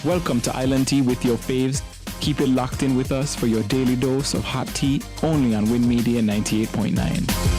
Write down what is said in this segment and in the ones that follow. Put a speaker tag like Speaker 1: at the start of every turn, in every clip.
Speaker 1: Welcome to Island Tea with your faves. Keep it locked in with us for your daily dose of hot tea, only on WINNMedia 98.9.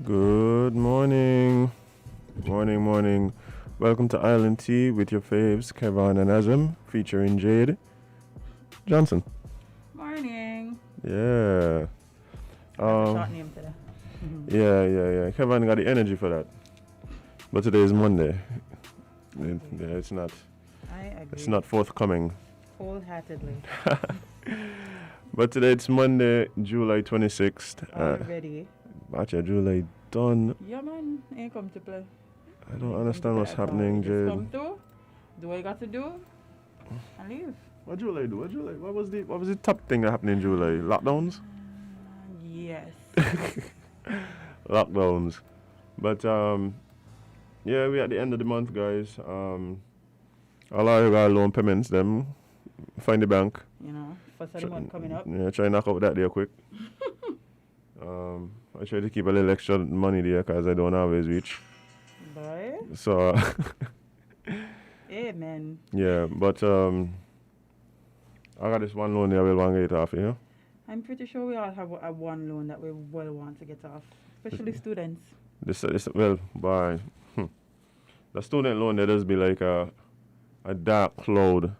Speaker 2: Good morning. Morning. Welcome to Island Tea with your faves, Kevon and Azem, featuring Jade Johnson.
Speaker 3: Morning.
Speaker 2: Yeah.
Speaker 3: Short name today.
Speaker 2: Yeah. Kevon got the energy for that. But today is Monday. It's not.
Speaker 3: I agree.
Speaker 2: It's not forthcoming.
Speaker 3: Wholeheartedly.
Speaker 2: But today it's Monday, July 26th.
Speaker 3: Already.
Speaker 2: Actually, July done.
Speaker 3: Yeah, man. Ain't come to play.
Speaker 2: I don't understand what's happening, Jade.
Speaker 3: Just come through, do what you got to do, and leave.
Speaker 2: What July do? What was the top thing that happened in July? Lockdowns?
Speaker 3: Yes.
Speaker 2: Lockdowns. But yeah, we at the end of the month, guys. All our loan payments, them find the bank.
Speaker 3: You know, first of the month coming up.
Speaker 2: Yeah, try knock out that there quick. I try to keep a little extra money there because I don't always reach.
Speaker 3: Boy.
Speaker 2: So.
Speaker 3: Amen.
Speaker 2: Yeah, but I got this one loan there. I will want to get off, you know.
Speaker 3: I'm pretty sure we all have a one loan that we will want to get off, especially students.
Speaker 2: The student loan, there does be like a dark cloud.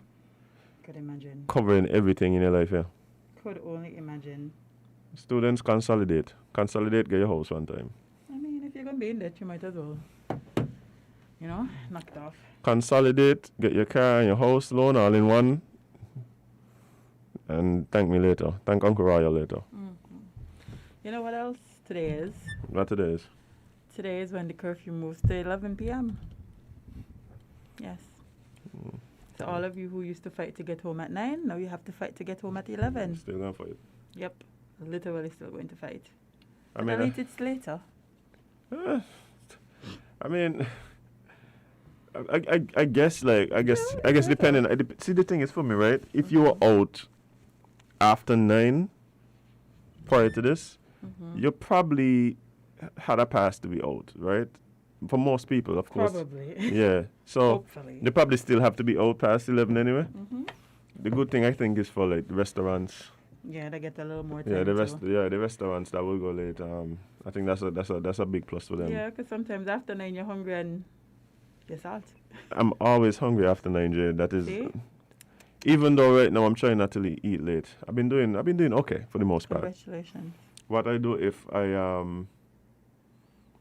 Speaker 3: Could imagine.
Speaker 2: Covering everything in your life, yeah.
Speaker 3: Could only imagine.
Speaker 2: Students consolidate. Consolidate, get your house one time.
Speaker 3: I mean, if you're going to be in debt, you might as well, you know, knock it off.
Speaker 2: Consolidate, get your car and your house loan all in one. And thank me later. Thank Uncle Royal later.
Speaker 3: Mm-hmm. You know what else today is?
Speaker 2: What today is?
Speaker 3: Today is when the curfew moves to 11 p.m. Yes. So all of you who used to fight to get home at 9, now you have to fight to get home at 11.
Speaker 2: Still going to fight.
Speaker 3: Yep. Literally still going to fight.
Speaker 2: I mean,
Speaker 3: at least it's later.
Speaker 2: I mean, I guess depending. See, the thing is for me, right? If you were out after 9 prior to this, you probably had a pass to be out, right? For most people, of course.
Speaker 3: Probably.
Speaker 2: Yeah. So
Speaker 3: Hopefully.
Speaker 2: they probably still have to be out past 11 anyway. The good thing I think is for like the restaurants.
Speaker 3: Yeah, they get a little more time.
Speaker 2: Yeah, the restaurants that will go late. I think that's a big plus for them.
Speaker 3: Yeah, because sometimes after 9 you're hungry and you're salt.
Speaker 2: I'm always hungry after 9, Jade. That is.
Speaker 3: See?
Speaker 2: Even though right now I'm trying not to eat late. I've been doing okay for the most part.
Speaker 3: Congratulations.
Speaker 2: What I do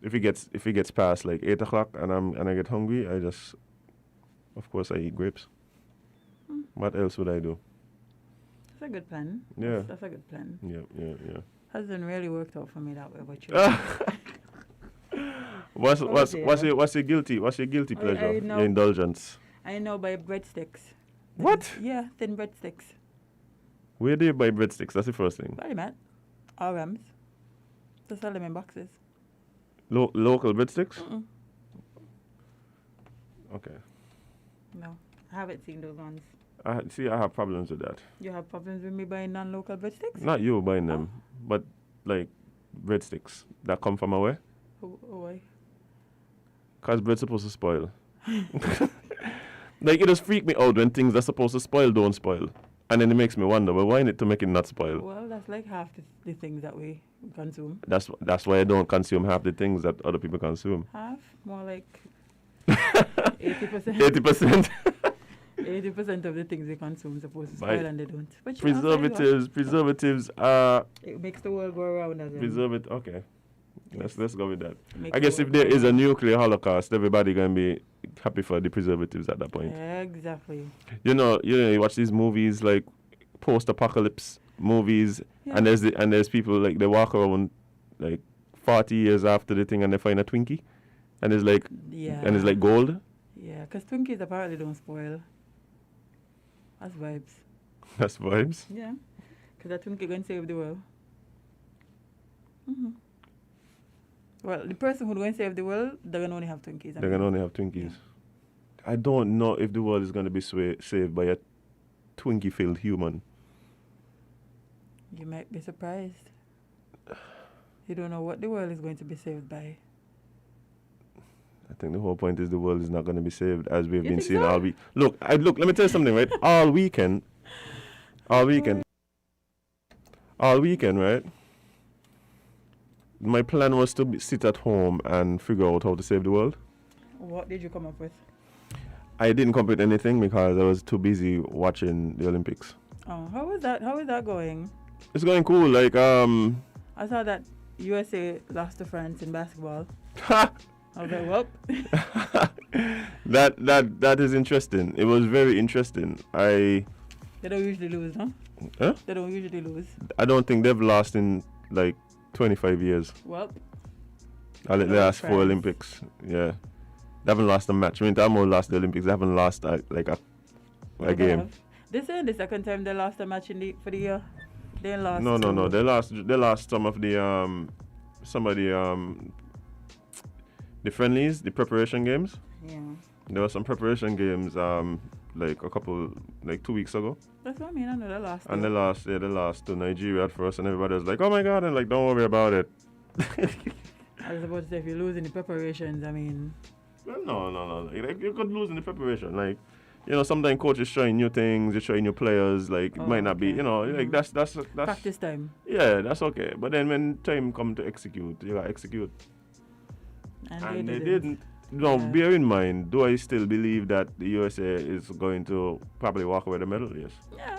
Speaker 2: if it gets past like 8 o'clock and I get hungry, of course I eat grapes. What else would I do?
Speaker 3: That's a good plan.
Speaker 2: Yeah.
Speaker 3: That's a good plan.
Speaker 2: Yeah.
Speaker 3: Hasn't really worked out for me that way, but you.
Speaker 2: What's your guilty pleasure? Your indulgence?
Speaker 3: I know by breadsticks.
Speaker 2: What?
Speaker 3: Yeah, thin breadsticks.
Speaker 2: Where do you buy breadsticks? That's the first thing.
Speaker 3: Very mad. RMs. They sell them in boxes.
Speaker 2: Local breadsticks? Okay.
Speaker 3: No, I haven't seen those ones.
Speaker 2: I have problems with that.
Speaker 3: You have problems with me buying non-local breadsticks?
Speaker 2: Not you buying them, but like breadsticks that come from away.
Speaker 3: Why?
Speaker 2: Because bread's supposed to spoil. Like, it just freak me out when things that's supposed to spoil don't spoil. And then it makes me wonder, well, why in it to make it not spoil?
Speaker 3: Well, that's like half the things that we consume.
Speaker 2: That's why I don't consume half the things that other people consume.
Speaker 3: Half? More like 80%.
Speaker 2: 80%.
Speaker 3: 80% of the things we consume are supposed to spoil
Speaker 2: Right.
Speaker 3: and they don't. But
Speaker 2: Preservatives are
Speaker 3: it makes the world go around as
Speaker 2: preservative. Okay.
Speaker 3: Yes.
Speaker 2: Let's go with that.
Speaker 3: Makes
Speaker 2: I guess
Speaker 3: the
Speaker 2: if
Speaker 3: world
Speaker 2: there
Speaker 3: go
Speaker 2: is a
Speaker 3: around.
Speaker 2: nuclear holocaust, everybody gonna be happy for the preservatives at that point.
Speaker 3: Exactly.
Speaker 2: You watch these movies like post-apocalypse movies,
Speaker 3: Yeah.
Speaker 2: and there's people like they walk around like 40 years after the thing and they find a Twinkie, and it's like gold.
Speaker 3: Yeah, because Twinkies apparently don't spoil. That's vibes.
Speaker 2: That's vibes.
Speaker 3: Yeah, because that Twinkie going to save the world. Well, the person who's going to save the world, they're going to only have Twinkies.
Speaker 2: They're gonna only have Twinkies. I don't know if the world is gonna be saved by a Twinkie-filled human.
Speaker 3: You might be surprised. You don't know what the world is going to be saved by.
Speaker 2: I think the whole point is the world is not going to be saved, as we've
Speaker 3: You
Speaker 2: been
Speaker 3: think
Speaker 2: seeing
Speaker 3: so?
Speaker 2: all week. Look, let me tell you something, right? All weekend, right? My plan was to sit at home and figure out how to save the world.
Speaker 3: What did you come up with?
Speaker 2: I didn't come up with anything because I was too busy watching the Olympics.
Speaker 3: Oh, how is that going?
Speaker 2: It's going cool. Like,
Speaker 3: I saw that USA lost to France in basketball. I was like, well.
Speaker 2: that is interesting. It was very interesting.
Speaker 3: They don't usually lose, huh?
Speaker 2: Huh?
Speaker 3: They don't usually lose.
Speaker 2: I don't think they've lost in like 25 years.
Speaker 3: Well.
Speaker 2: The last 4 Olympics. Yeah. They haven't lost a match. I mean, they almost lost the Olympics. They haven't lost a game.
Speaker 3: This is the second time they lost a match for the year. They lost.
Speaker 2: No. They lost some of the the friendlies, the preparation games.
Speaker 3: Yeah.
Speaker 2: There were some preparation games like 2 weeks ago.
Speaker 3: That's what I mean. I know they lost.
Speaker 2: And they lost to Nigeria at first, and everybody was like, "Oh my God!" and like, "Don't worry about it."
Speaker 3: I was about to say, if you lose in the preparations, I mean.
Speaker 2: Well, no. Like, you could lose in the preparation. Like, sometimes coaches showing new things, you're showing new players. Like, it might not be, like that's
Speaker 3: Practice time.
Speaker 2: Yeah, that's okay. But then when time come to execute, you gotta execute.
Speaker 3: And
Speaker 2: they didn't. No,
Speaker 3: Yeah.
Speaker 2: bear in mind, do I still believe that the USA is going to probably walk away with the medal? Yes.
Speaker 3: Yeah,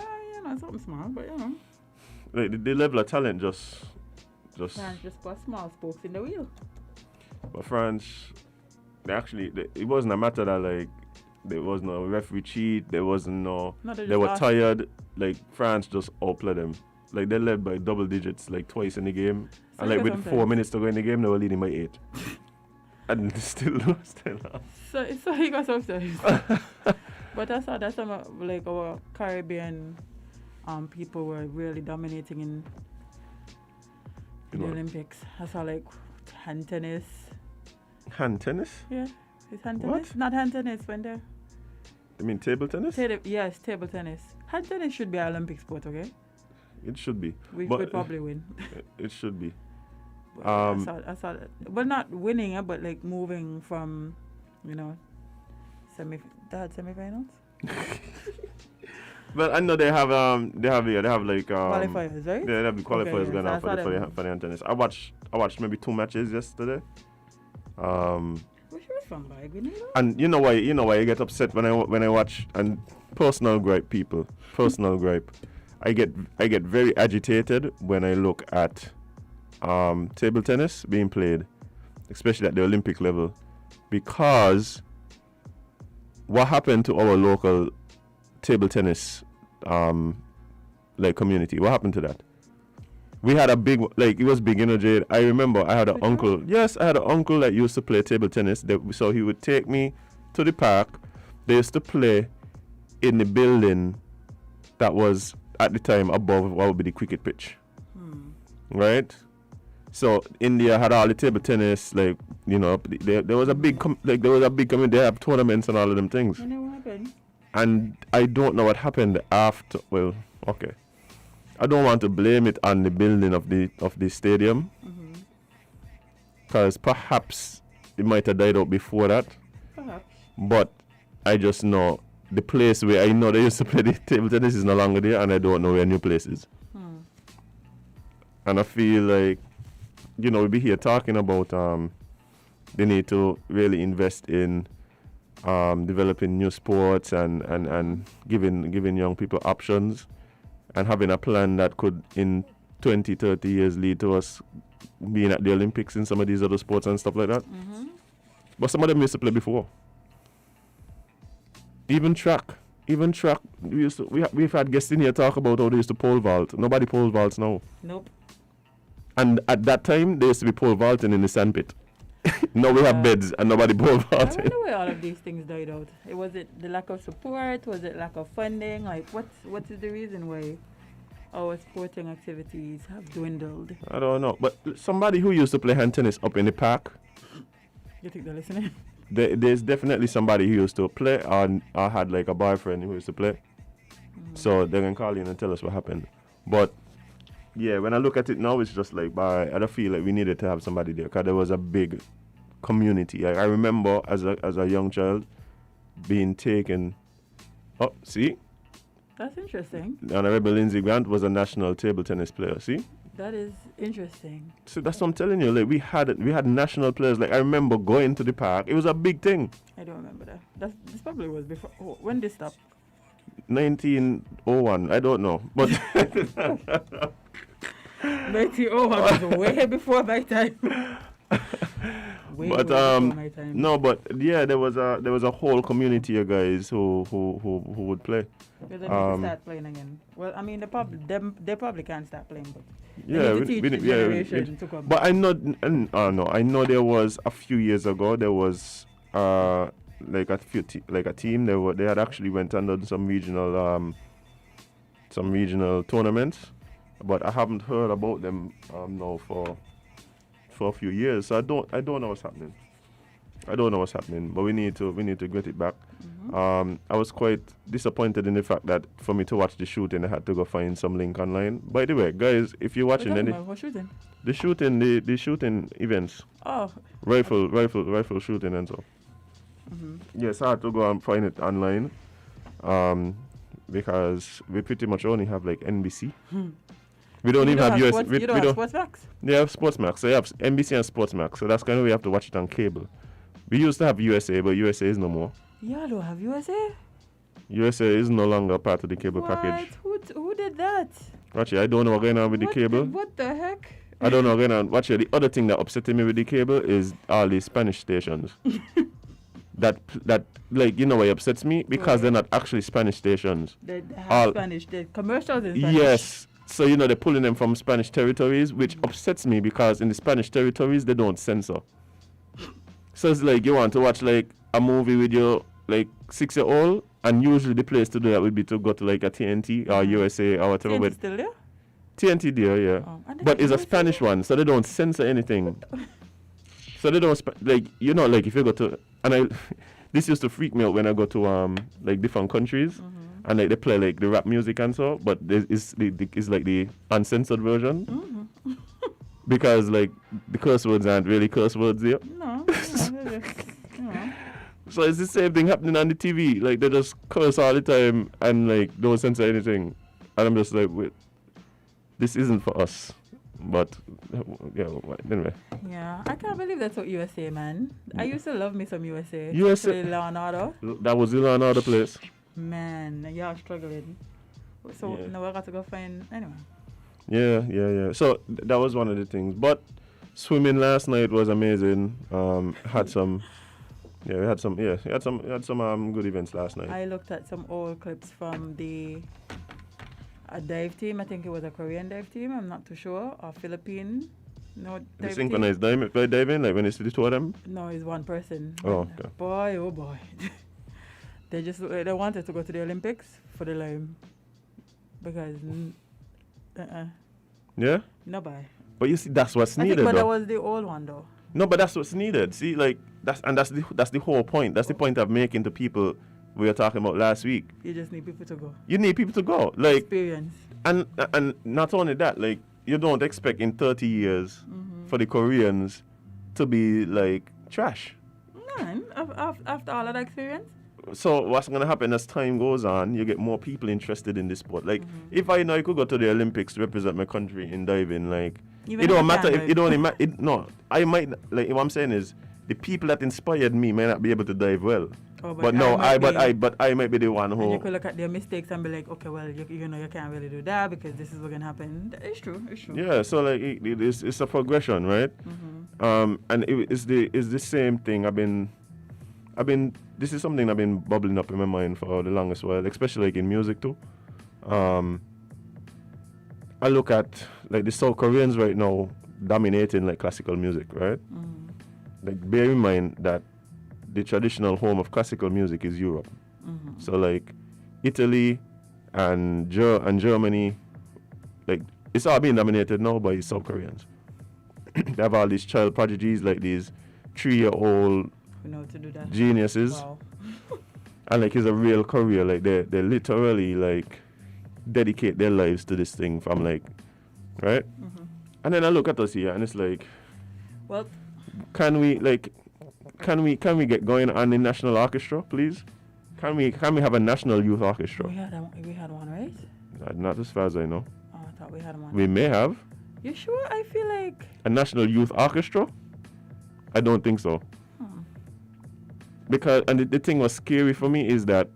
Speaker 3: something small, but
Speaker 2: Like the level of talent just.
Speaker 3: France just put small spokes in the wheel.
Speaker 2: But France, it wasn't a matter that like there was no referee cheat. There wasn't no. They were tired. Like France just outplayed them. Like they led by double digits like twice in the game, and like with 4 minutes to go in the game, they were leading by 8. And still lost.
Speaker 3: So he got sometimes. But I saw that some like our Caribbean people were really dominating in the Olympics. I saw like hand tennis.
Speaker 2: Hand tennis?
Speaker 3: Yeah. It's hand
Speaker 2: What?
Speaker 3: tennis? Not hand tennis, when they're...
Speaker 2: I mean table tennis?
Speaker 3: Yes, table tennis. Hand tennis should be an Olympic sport, okay?
Speaker 2: It should be.
Speaker 3: We
Speaker 2: But
Speaker 3: could probably win.
Speaker 2: it should be.
Speaker 3: But I saw that. But not winning, but like moving from, semi-finals?
Speaker 2: But I know they have like
Speaker 3: Qualifiers, right?
Speaker 2: They have the qualifiers
Speaker 3: Okay,
Speaker 2: going
Speaker 3: yes,
Speaker 2: on
Speaker 3: I
Speaker 2: for
Speaker 3: saw
Speaker 2: the
Speaker 3: them.
Speaker 2: hand tennis. I watched maybe 2 matches yesterday.
Speaker 3: Which was fun, by Grenada?
Speaker 2: And you know why you get upset when I watch, and personal gripe. I get very agitated when I look at table tennis being played, especially at the Olympic level, because what happened to our local table tennis community? What happened to that? We had a big, it was big, Jade. I remember I had an uncle. Yes, I had an uncle that used to play table tennis. So he would take me to the park. They used to play in the building that was at the time above what would be the cricket pitch. Right? So India had all the table tennis, there was a big community. They have tournaments and all of them things.
Speaker 3: You know what happened?
Speaker 2: And I don't know what happened after. Well, okay. I don't want to blame it on the building of the stadium, because perhaps it might have died out before that.
Speaker 3: Perhaps.
Speaker 2: But I just know the place where I know they used to play the table tennis is no longer there, and I don't know where new place is. And I feel like, we'll be here talking about they need to really invest in developing new sports and giving young people options, and having a plan that could in 20, 30 years lead to us being at the Olympics in some of these other sports and stuff like that. But some of them used to play before. Even track. We've had guests in here talk about how they used to pole vault. Nobody pole vaults now.
Speaker 3: Nope.
Speaker 2: And at that time, there used to be pole vaulting in the sandpit. Now we have beds and nobody pole
Speaker 3: I
Speaker 2: vaulting.
Speaker 3: wonder where all of these things died out. Was it the lack of support? Was it lack of funding? What is the reason why our sporting activities have dwindled?
Speaker 2: I don't know. But somebody who used to play hand tennis up in the park,
Speaker 3: You think they're listening?
Speaker 2: there's definitely somebody who used to play, or had a boyfriend who used to play. So they can call in and tell us what happened. But yeah, when I look at it now, it's just I don't feel like we needed to have somebody there, because there was a big community. I remember as a young child being taken. Oh, see?
Speaker 3: That's interesting.
Speaker 2: Honorable Lindsey Grant was a national table tennis player. See?
Speaker 3: That is interesting.
Speaker 2: So that's what I'm telling you. We had national players. I remember going to the park. It was a big thing.
Speaker 3: I don't remember that. This probably was before. When did this stop?
Speaker 2: 1901. I don't know, but
Speaker 3: 1901 was way before my time. Way before my time.
Speaker 2: No, but yeah, there was a whole community of guys who would play.
Speaker 3: Because they need to start playing again. Well, I mean, they probably can't start playing, but
Speaker 2: Yeah,
Speaker 3: they need to teach the generation to come.
Speaker 2: But I know there was a few years ago there was a team they had actually went and done some regional tournaments, but I haven't heard about them now for a few years. So I don't know what's happening. But we need to get it back. I was quite disappointed in the fact that for me to watch the shooting, I had to go find some link online. By the way, guys, if you're watching
Speaker 3: What shooting?
Speaker 2: the shooting events,
Speaker 3: Oh.
Speaker 2: rifle shooting and so. Yes, I had to go and find it online, because we pretty much only have NBC. We don't even have US.
Speaker 3: You don't have Sportsmax?
Speaker 2: They have Sportsmax. So you have NBC and Sportsmax. So that's kind of we have to watch it on cable. We used to have USA, but USA is no more.
Speaker 3: Yeah, don't have USA?
Speaker 2: USA is no longer part of the cable package.
Speaker 3: Who did that?
Speaker 2: Actually, I don't know what's going on with the cable.
Speaker 3: What the heck?
Speaker 2: I don't know what's going on. Actually, the other thing that upsetting me with the cable is all the Spanish stations. that why it upsets me? Because they're not actually Spanish stations.
Speaker 3: They have Spanish. The commercials in Spanish.
Speaker 2: Yes. So, they're pulling them from Spanish territories, which upsets me because in the Spanish territories, they don't censor. So it's you want to watch a movie with your 6-year-old, and usually the place to do that would be to go to a TNT or USA or whatever.
Speaker 3: TNT still there?
Speaker 2: TNT there, yeah.
Speaker 3: Oh,
Speaker 2: but it's a Spanish one, so they don't censor anything. So they don't, if you go to and this used to freak me out when I go to like different countries, and like they play like the rap music and so, but it's like the uncensored version, because like the curse words aren't really curse words there.
Speaker 3: No.
Speaker 2: So it's the same thing happening on the TV. Like they just curse all the time and like don't censor anything, and I'm just like, wait, this isn't for us. But yeah, anyway.
Speaker 3: Yeah, I can't believe that's what USA, man. I used to love me some USA.
Speaker 2: USA.
Speaker 3: Law and Order.
Speaker 2: That was the Law and Order place.
Speaker 3: Man, y'all struggling. So now I got to go find anyway.
Speaker 2: Yeah. So that was one of the things. But swimming last night was amazing. Had some good events last night.
Speaker 3: I looked at some old clips from a dive team. I think it was a Korean dive team. I'm not too sure. Or Philippine. No,
Speaker 2: the synchronized diving, like when it's the two of them?
Speaker 3: No, it's one person.
Speaker 2: Oh, okay.
Speaker 3: Boy, oh boy. They wanted to go to the Olympics for the lime. Because,
Speaker 2: Yeah?
Speaker 3: No, bye.
Speaker 2: But you see, that's what's needed,
Speaker 3: but that was the old one, though.
Speaker 2: No, but that's what's needed. See, like, that's the whole point. That's the point I'm making to people we were talking about last week.
Speaker 3: You just need people to go.
Speaker 2: You need people to go. Like,
Speaker 3: experience.
Speaker 2: And not only that, like, you don't expect in 30 years for the Koreans to be, like, trash.
Speaker 3: Man, after all of that experience?
Speaker 2: So what's going to happen as time goes on, you get more people interested in this sport. Like, if I know I could go to the Olympics to represent my country in diving, like, it don't matter if it only no, I might, like, what I'm saying is, the people that inspired me may not be able to dive well.
Speaker 3: Oh,
Speaker 2: but I might be the one who.
Speaker 3: And you could look at their mistakes and be like, okay, well, you know, you can't really do that because this is what's gonna happen. It's true.
Speaker 2: Yeah, so like it's a progression, right? And it's the same thing. This is something I've been bubbling up in my mind for the longest while, especially like in music too. I look at like the South Koreans right now dominating like classical music, right? Like bear in mind that the traditional home of classical music is Europe. So like Italy and Germany, like it's all being dominated now by South Koreans. They have all these child prodigies, like these 3-year-old geniuses.
Speaker 3: Wow.
Speaker 2: And like it's a real career. Like they literally like dedicate their lives to this thing from like, right? And then I look at us here and it's like,
Speaker 3: well,
Speaker 2: can we get going on the national orchestra, please? Can we have a national youth orchestra?
Speaker 3: We had one, right?
Speaker 2: Not as far as I know.
Speaker 3: Oh, I thought we had one.
Speaker 2: We may have.
Speaker 3: You sure? I feel like
Speaker 2: a national youth orchestra? I don't think so. Because the thing was scary for me is that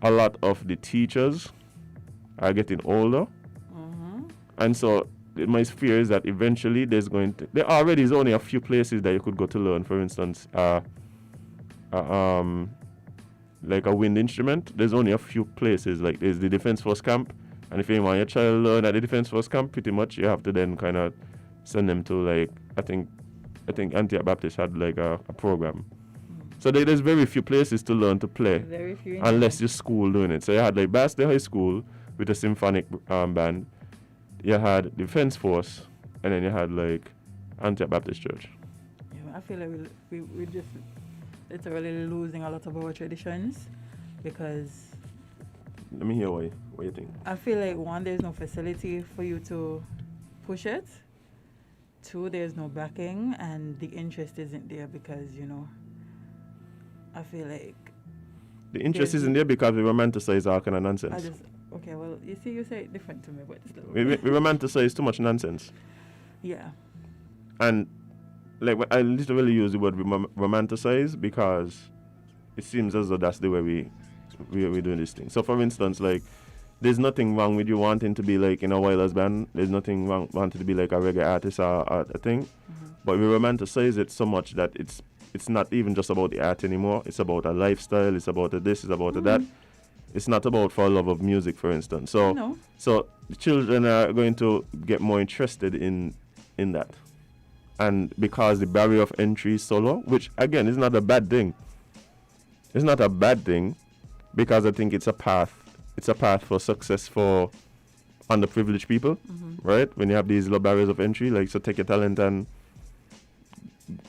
Speaker 2: a lot of the teachers are getting older, and so my fear is that eventually there already is only a few places that you could go to learn. For instance, like a wind instrument. There's only a few places. Like there's the Defense Force camp, and if you want your child to learn at the Defense Force camp, pretty much you have to then kind of send them to like I think Antioch Baptist had like a program. So there's very few places to learn to play,
Speaker 3: very few,
Speaker 2: unless your school doing it. So you had like Basel High School with a symphonic band. You had Defense Force, and then you had like Antioch Baptist Church.
Speaker 3: Yeah, I feel like we just literally losing a lot of our traditions because.
Speaker 2: Let me hear what you think.
Speaker 3: I feel like one, there's no facility for you to push it. Two, there's no backing, and the interest isn't there because I feel like
Speaker 2: the interest isn't there because we romanticize all kind of nonsense.
Speaker 3: Okay, well, you say it different to me, but it's
Speaker 2: we romanticize too much nonsense.
Speaker 3: Yeah.
Speaker 2: And like I literally use the word romanticize because it seems as though that's the way we're doing this thing. So for instance, like there's nothing wrong with you wanting to be like in a Wailers band. There's nothing wrong wanting to be like a reggae artist or a thing. But we romanticize it so much that it's not even just about the art anymore. It's about a lifestyle. It's about this. It's about that. It's not about for love of music, for instance. So the children are going to get more interested in that, and because the barrier of entry is so low, which again is not a bad thing. It's not a bad thing, because I think it's a path. It's a path for success for underprivileged people, right? When you have these low barriers of entry, like so take your talent and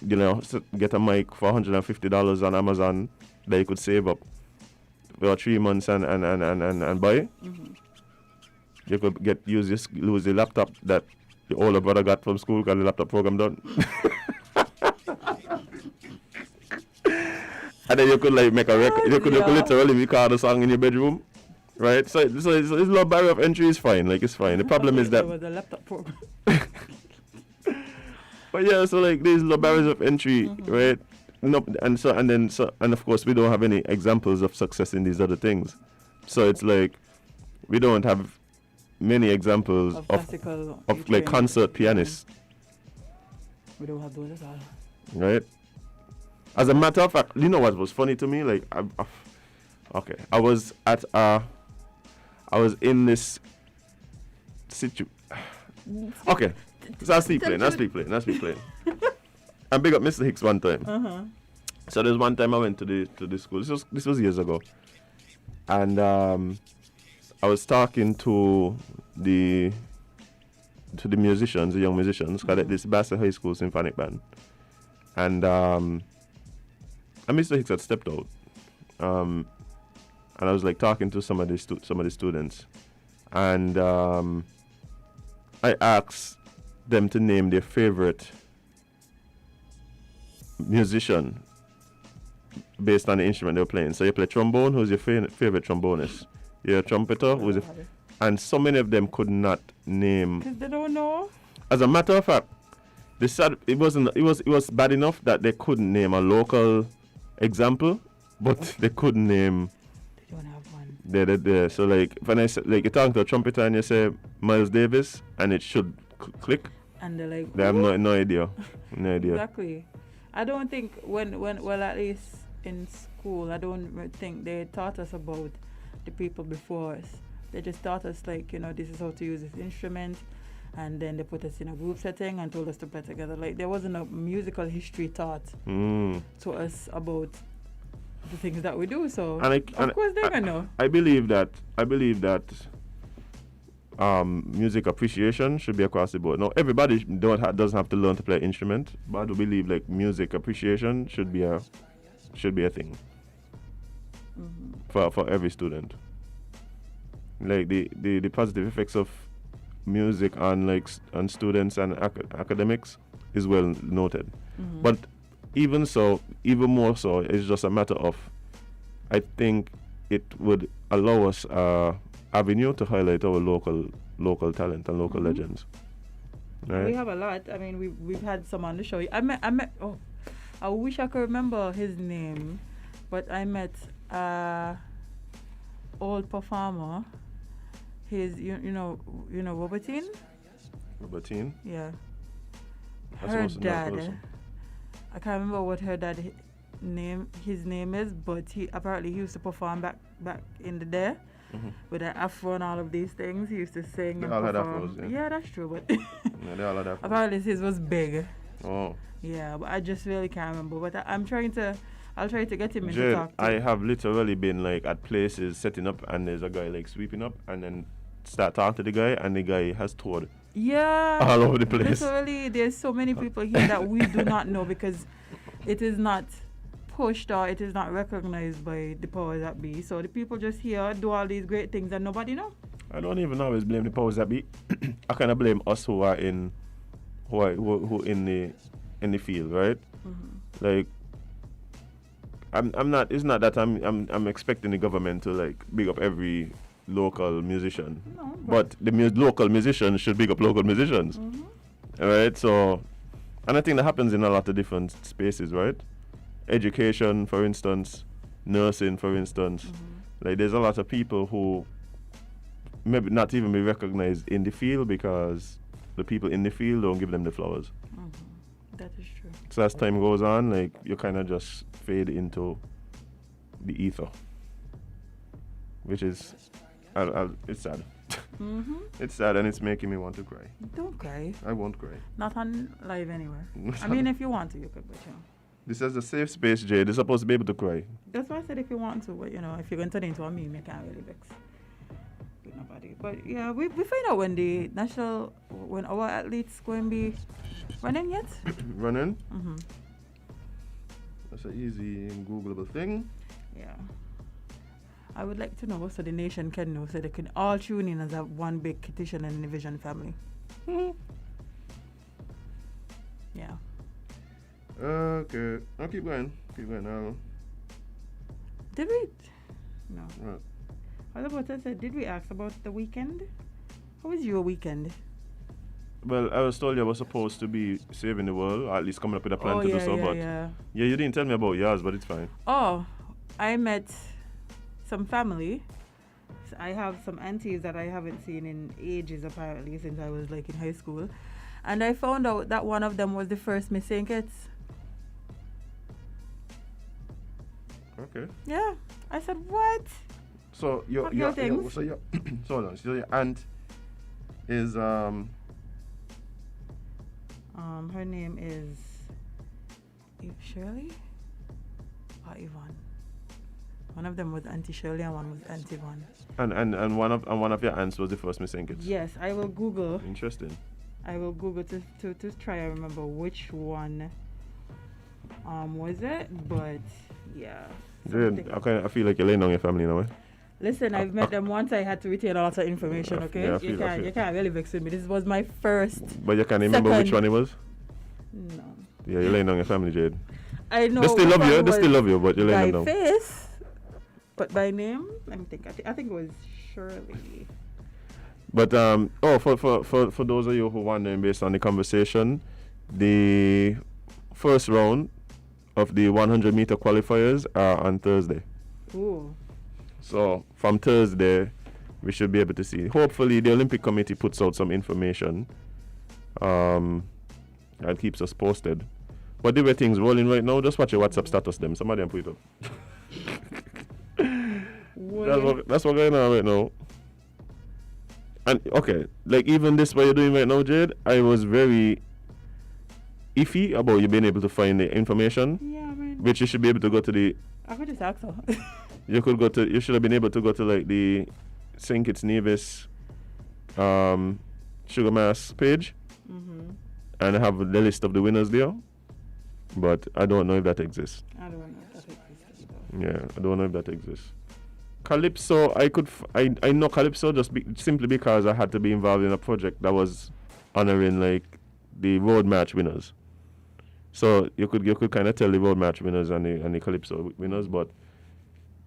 Speaker 2: get a mic for $150 on Amazon that you could save up for 3 months and buy.
Speaker 3: Mm-hmm.
Speaker 2: You could lose the laptop that the older brother got from school because the laptop program done. And then you could like make a record. You could literally record a song in your bedroom, right? So it's low barrier of entry is fine. Like it's fine. The problem is that.
Speaker 3: The laptop program.
Speaker 2: But yeah, so like there's low barriers of entry, right? No, and of course we don't have any examples of success in these other things. So it's like we don't have many examples of like concert pianists.
Speaker 3: We don't have those at all.
Speaker 2: Right? As a matter of fact, you know what was funny to me? Like, I was in this situation. Okay, so I'll speak plain. And big up Mr. Hicks one time. So there's one time I went to the school. This was years ago, and I was talking to the musicians, the young musicians, because this Bassett High School Symphonic Band, and Mr. Hicks had stepped out, and I was like talking to some of the students, and I asked them to name their favorite musician based on the instrument they were playing. So you play trombone, who's your favorite trombonist? You're a trumpeter, and so many of them could not name.
Speaker 3: Because they don't know.
Speaker 2: As a matter of fact, they said it was bad enough that they couldn't name a local example, but they couldn't name.
Speaker 3: They don't have one.
Speaker 2: So like when I say, like you're talking to a trumpeter and you say Miles Davis and it should click.
Speaker 3: And they're like,
Speaker 2: they have no idea. No idea.
Speaker 3: Exactly. I don't think well at least in school I don't think they taught us about the people before us. They just taught us like, this is how to use this instrument, and then they put us in a group setting and told us to play together. Like there wasn't a musical history taught to us about the things that we do. So of course they're gonna know.
Speaker 2: I believe that music appreciation should be across the board. Now everybody doesn't have to learn to play an instrument, but I do believe like music appreciation should be a thing for every student. Like the positive effects of music on students and academics is well noted. But even more so, it's just a matter of, I think it would allow us avenue to highlight our local talent and local legends. Right?
Speaker 3: We have a lot. I mean, we've had some on the show. I met. Oh, I wish I could remember his name, but I met old performer. His, Robertine.
Speaker 2: Robertine.
Speaker 3: Yeah.
Speaker 2: That's
Speaker 3: her
Speaker 2: also
Speaker 3: dad.
Speaker 2: person.
Speaker 3: I can't remember what her dad his name is, but he used to perform back in the day with an afro and all of these things. He used to sing
Speaker 2: they
Speaker 3: and
Speaker 2: all
Speaker 3: perform.
Speaker 2: had afros,
Speaker 3: Yeah, that's true, but
Speaker 2: yeah, they all had afros.
Speaker 3: apparently his was big.
Speaker 2: Oh.
Speaker 3: Yeah, but I just really can't remember. But I'll try to get him in
Speaker 2: Jade,
Speaker 3: to talk to.
Speaker 2: I have literally been like at places setting up, and there's a guy like sweeping up, and then start talking to the guy, and the guy has toured all over the place.
Speaker 3: Literally, there's so many people here that we do not know because it is not pushed or it is not recognized by the powers that be. So the people just here do all these great things and nobody know.
Speaker 2: I don't even always blame the powers that be. I kind of blame us who are in the field, right? Like I'm not. It's not that I'm expecting the government to like big up every local musician,
Speaker 3: No,
Speaker 2: but the local musicians should big up local musicians, right? So, and I think that happens in a lot of different spaces, right? Education, for instance, nursing, for instance. Like there's a lot of people who maybe not even be recognized in the field because the people in the field don't give them the flowers.
Speaker 3: That is true.
Speaker 2: So as time goes on, like you kind of just fade into the ether, which is, it's sad. It's sad and it's making me want to cry.
Speaker 3: Don't cry.
Speaker 2: I won't cry.
Speaker 3: Not on live anywhere. I mean, if you want to, you could, but
Speaker 2: This is a safe space, Jade. You're supposed to be able to cry.
Speaker 3: That's why I said if you want to, but if you're going to turn into a meme, you can't really vex. with nobody. But yeah, we find out when our athletes going to be running yet.
Speaker 2: Running?
Speaker 3: Mm-hmm.
Speaker 2: That's an easy and Googleable thing.
Speaker 3: Yeah. I would like to know so the nation can know so they can all tune in as a one big petition and Vision family.
Speaker 2: Mm-hmm.
Speaker 3: Yeah.
Speaker 2: Okay. I'll keep going.
Speaker 3: Did we? No.
Speaker 2: Right.
Speaker 3: I was about to say, did we ask about the weekend? How was your weekend?
Speaker 2: Well, I was told you were supposed to be saving the world, or at least coming up with a plan to do so, but
Speaker 3: yeah,
Speaker 2: you didn't tell me about yours, but it's fine.
Speaker 3: Oh, I met some family. So I have some aunties that I haven't seen in ages, apparently, since I was like in high school. And I found out that one of them was the first Miss St. Kitts.
Speaker 2: Okay.
Speaker 3: Yeah. I said, what?
Speaker 2: So your so your aunt is
Speaker 3: her name is Shirley or Yvonne. One of them was Auntie Shirley and one was Auntie Yvonne.
Speaker 2: And one of your aunts was the first Miss St. Kitts.
Speaker 3: Yes, I will Google.
Speaker 2: Interesting.
Speaker 3: I will Google to try and remember which one was it, but yeah.
Speaker 2: Jade, I feel like you're laying on your family now.
Speaker 3: Listen, I've met them once. I had to retain a lot of information. Okay,
Speaker 2: yeah,
Speaker 3: you can't really vex with me. This was my first.
Speaker 2: But you can't remember which one it was.
Speaker 3: No.
Speaker 2: Yeah, you're laying on your family, Jade.
Speaker 3: I know.
Speaker 2: They still love you, but you're laying them
Speaker 3: by
Speaker 2: down.
Speaker 3: face, but by name, let me think. I think it was Shirley.
Speaker 2: But for those of you who wondering, based on the conversation, the first round of the 100-meter qualifiers are on Thursday.
Speaker 3: Ooh.
Speaker 2: So from Thursday, we should be able to see. Hopefully, the Olympic Committee puts out some information and keeps us posted. But the way things rolling right now, just watch your WhatsApp status them. Some of them put it up. That's what going on right now. And okay, like even this what you're doing right now, Jade, I was very iffy about you being able to find the information.
Speaker 3: Yeah, man.
Speaker 2: Which you should be able to go to the.
Speaker 3: I could just ask her.
Speaker 2: You should have been able to go to like the St. Kitts Nevis Sugar Mass page and have the list of the winners there. But I don't know if that exists.
Speaker 3: I don't know if that exists.
Speaker 2: Yeah, I don't know if that exists. Calypso, I know Calypso simply because I had to be involved in a project that was honoring like the road match winners. So you could kind of tell the road match winners and the Calypso winners, but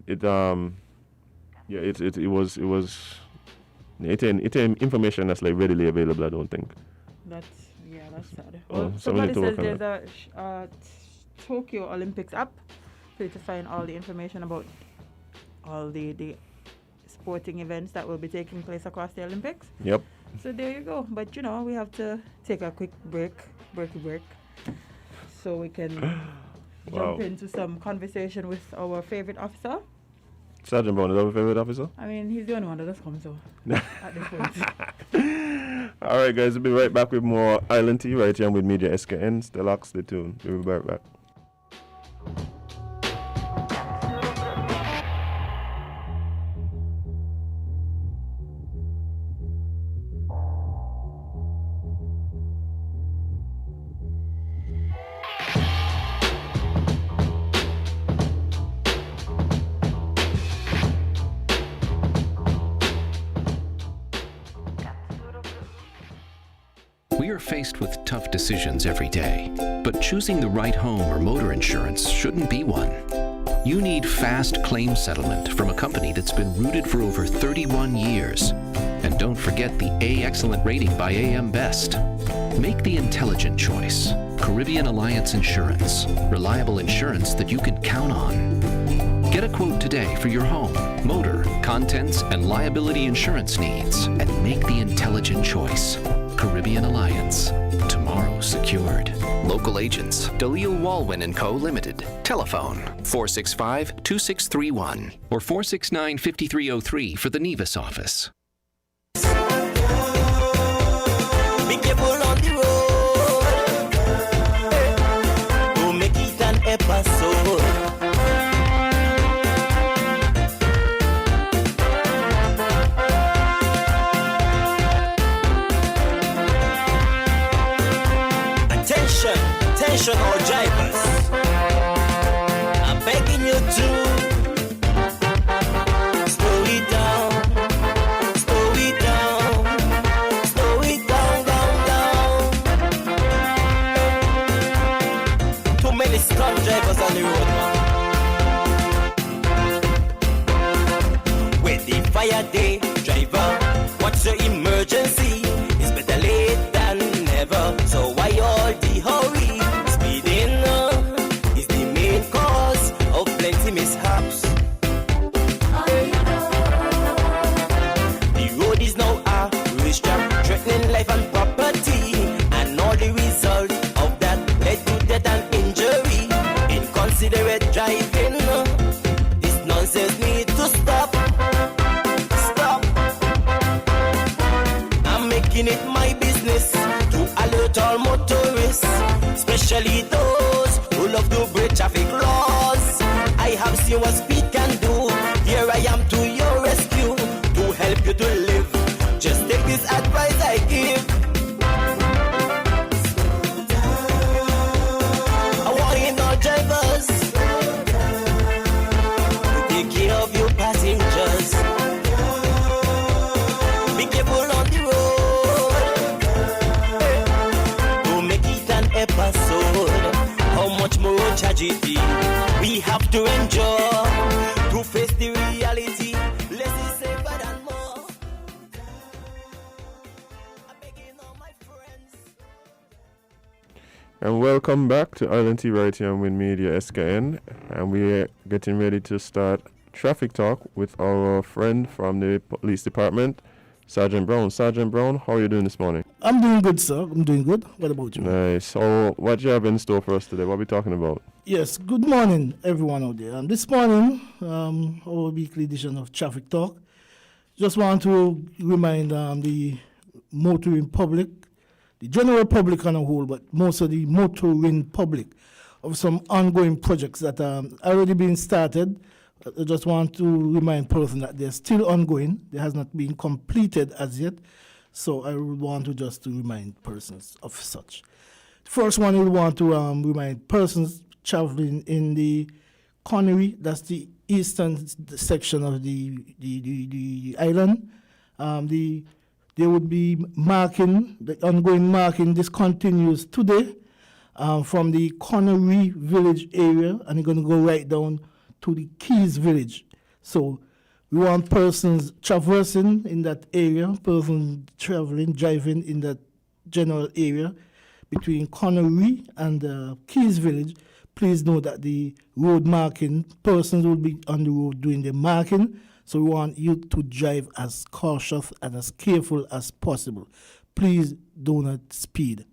Speaker 2: it ain't information that's like readily available. I don't think.
Speaker 3: That's sad.
Speaker 2: Oh,
Speaker 3: Well,
Speaker 2: so we need
Speaker 3: somebody
Speaker 2: to work
Speaker 3: says
Speaker 2: on
Speaker 3: there's a Tokyo Olympics app for you to find all the information about all the sporting events that will be taking place across the Olympics.
Speaker 2: Yep.
Speaker 3: So there you go. But we have to take a quick break, so we can jump into some conversation with our favorite officer.
Speaker 2: Sergeant Brown is our favorite officer?
Speaker 3: I mean, he's the only one that does come, so at this point.
Speaker 2: All right, guys, we'll be right back with more Island Tea right here with Media SKN. Stay locked, stay tuned. We'll be right back.
Speaker 4: We are faced with tough decisions every day, but choosing the right home or motor insurance shouldn't be one. You need fast claim settlement from a company that's been rooted for over 31 years. And don't forget the A-Excellent rating by AM Best. Make the intelligent choice. Caribbean Alliance Insurance. Reliable insurance that you can count on. Get a quote today for your home, motor, contents, and liability insurance needs, and make the intelligent choice. Caribbean Alliance. Tomorrow secured. Local agents, Dalil Walwyn & Co. Limited. Telephone 465-2631 or 469-5303 for the Nevis office.
Speaker 5: Be careful on the road. Don't make it an episode. Attention all drivers, I'm begging you to slow it down, slow it down, slow it down, down, down. Too many stunt drivers on the road, man. With the fire day, driver, what's your emergency? It's better late than never. So why all the hurry? Speeding is the main cause of plenty mishaps. The road is now a racetrack, threatening life and property, and all the result of that led to death and injury. Inconsiderate driving, this nonsense needs to stop. Making it my business to alert all motorists, especially those who love to break traffic laws. I have seen what speed can do. Here I am to your rescue to help you to live. Just take this advice I give. I want in all drivers to take care of your passengers. Be careful on the road. Episode, how much more tragedy we have to endure to face the reality. Less is safer than more. I'm begging all my friends.
Speaker 2: And welcome back to Island T right here on WINNMedia SKN, and we're getting ready to start traffic talk with our friend from the police department, Sergeant Brown. Sergeant Brown, how are you doing this morning?
Speaker 6: I'm doing good, sir. I'm doing good. What about you?
Speaker 2: Nice. So what you have in store for us today? What are we talking about?
Speaker 6: Yes, good morning, everyone out there. This morning, our weekly edition of Traffic Talk. Just want to remind the motoring public, the general public on a whole, but most of the motoring public, of some ongoing projects that are already been started. I just want to remind persons that they're still ongoing. They has not been completed as yet. So I would want to just to remind persons of such. The first one, we want to remind persons traveling in the Connery, that's the eastern section of the island. They would be marking, the ongoing marking. This continues today from the Connery village area, and you're going to go right down to the Keys village. So we want persons traversing in that area, persons driving in that general area between Connery and Keys village. Please know that the road marking, persons will be on the road doing the marking. So we want you to drive as cautious and as careful as possible. Please do not speed.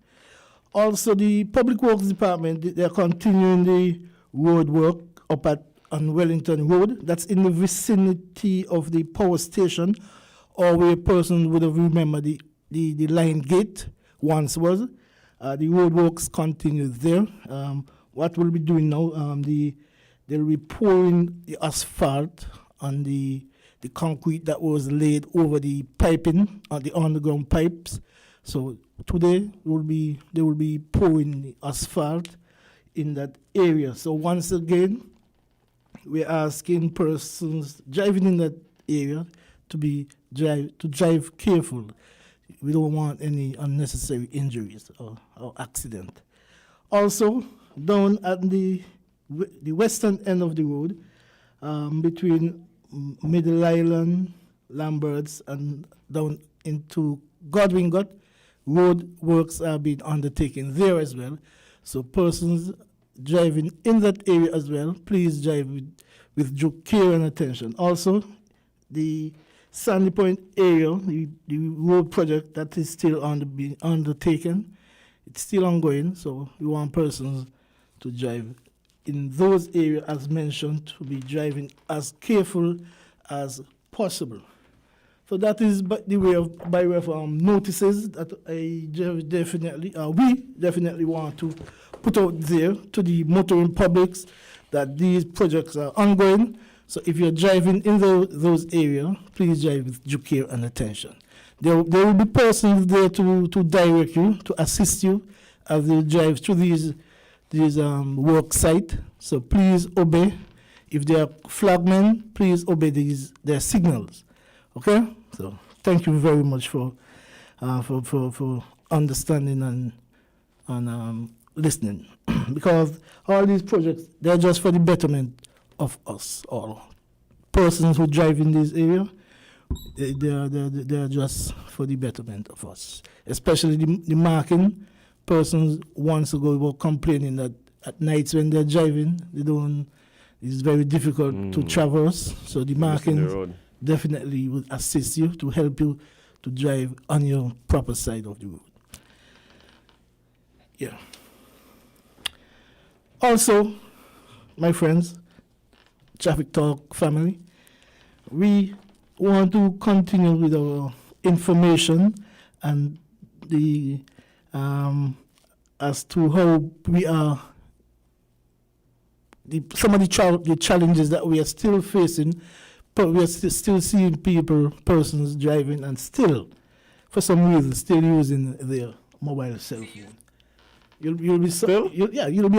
Speaker 6: Also, the Public Works Department, they're continuing the road work up on Wellington Road. That's in the vicinity of the power station, or where a person would have remembered the line gate once was. The road works continue there. What we'll be doing now, they'll be pouring the asphalt on the concrete that was laid over the piping, the underground pipes. So today they will be pouring the asphalt in that area. So once again, we're asking persons driving in that area to drive careful. We don't want any unnecessary injuries or accident. Also, down at the western end of the road, between Middle Island, Lamberts, and down into Godwin Gut, road works are being undertaken there as well. So persons driving in that area as well, please drive with due care and attention. Also, the Sandy Point area, the road project that is still being undertaken, it's still ongoing, so we want persons to drive in those areas as mentioned, to be driving as careful as possible. So that is by way of notices that we definitely want to put out there to the motoring publics that these projects are ongoing. So if you're driving in those areas, please drive with due care and attention. There will be persons there to direct you, to assist you as they drive through this work site. So please obey. If they are flagmen, please obey their signals. Okay? So thank you very much for understanding and listening. Because all these projects, they're just for the betterment of us all. Persons who drive in this area, they're just for the betterment of us. Especially the marking. Persons once ago were complaining that at nights when they're driving, it's very difficult to traverse. So the markings definitely would assist you to help you to drive on your proper side of the road. Yeah. Also, my friends, Traffic Talk family, we want to continue with our information and the as to how we are some of the challenges that we are still facing, but we are still seeing persons driving and still, for some reason, still using their mobile cell phone. You'll be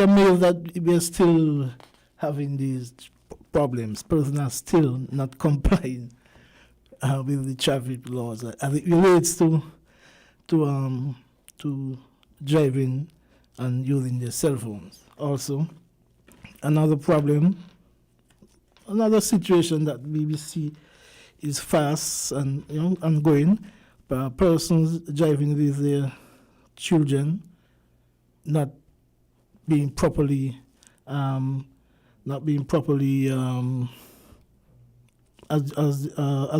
Speaker 6: amazed that we are still having these problems. Persons are still not complying with the traffic laws as it relates to driving and using their cell phones. Also, another problem, another situation that BBC is fast and ongoing. Persons driving with their children not being properly as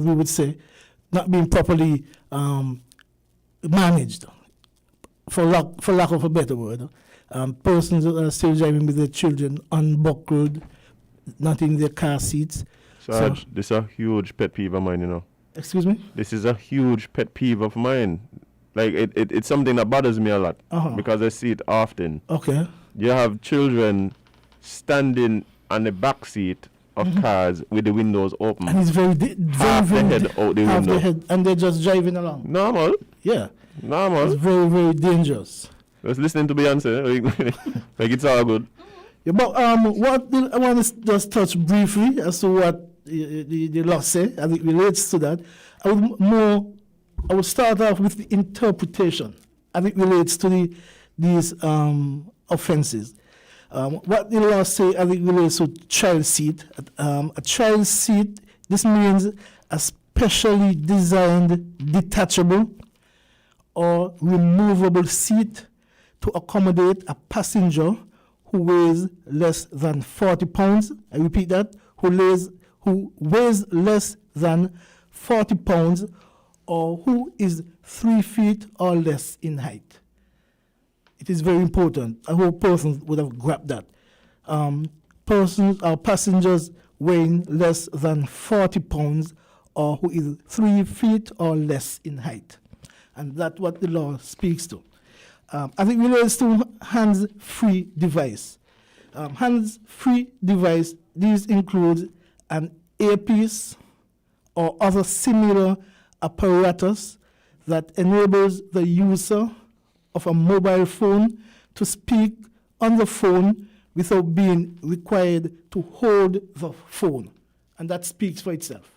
Speaker 6: we would say, not being properly managed, for lack of a better word. Persons are still driving with their children unbuckled, not in their car seats.
Speaker 2: Sarge, this is a huge pet peeve of mine,
Speaker 6: Excuse me?
Speaker 2: This is a huge pet peeve of mine. Like, it's something that bothers me a lot because I see it often.
Speaker 6: Okay.
Speaker 2: You have children standing on the back seat of cars with the windows open.
Speaker 6: And it's very
Speaker 2: half the head out the window.
Speaker 6: And they're just driving along.
Speaker 2: Normal.
Speaker 6: Yeah.
Speaker 2: Normal.
Speaker 6: It's very, very dangerous.
Speaker 2: Just listening to Beyonce, like it's all good.
Speaker 6: Yeah, but I want to just touch briefly as to what the law say, as it relates to that. I would start off with the interpretation as it relates to these offenses. What the law say as it relates to child seat. A child seat, this means a specially designed detachable or removable seat to accommodate a passenger who weighs less than 40 pounds. I repeat that, who weighs less than 40 pounds or who is 3 feet or less in height. It is very important. I hope persons would have grabbed that. Persons or passengers weighing less than 40 pounds or who is 3 feet or less in height. And that's what the law speaks to. As it relates to hands-free device. Hands-free device, these include an earpiece or other similar apparatus that enables the user of a mobile phone to speak on the phone without being required to hold the phone. And that speaks for itself.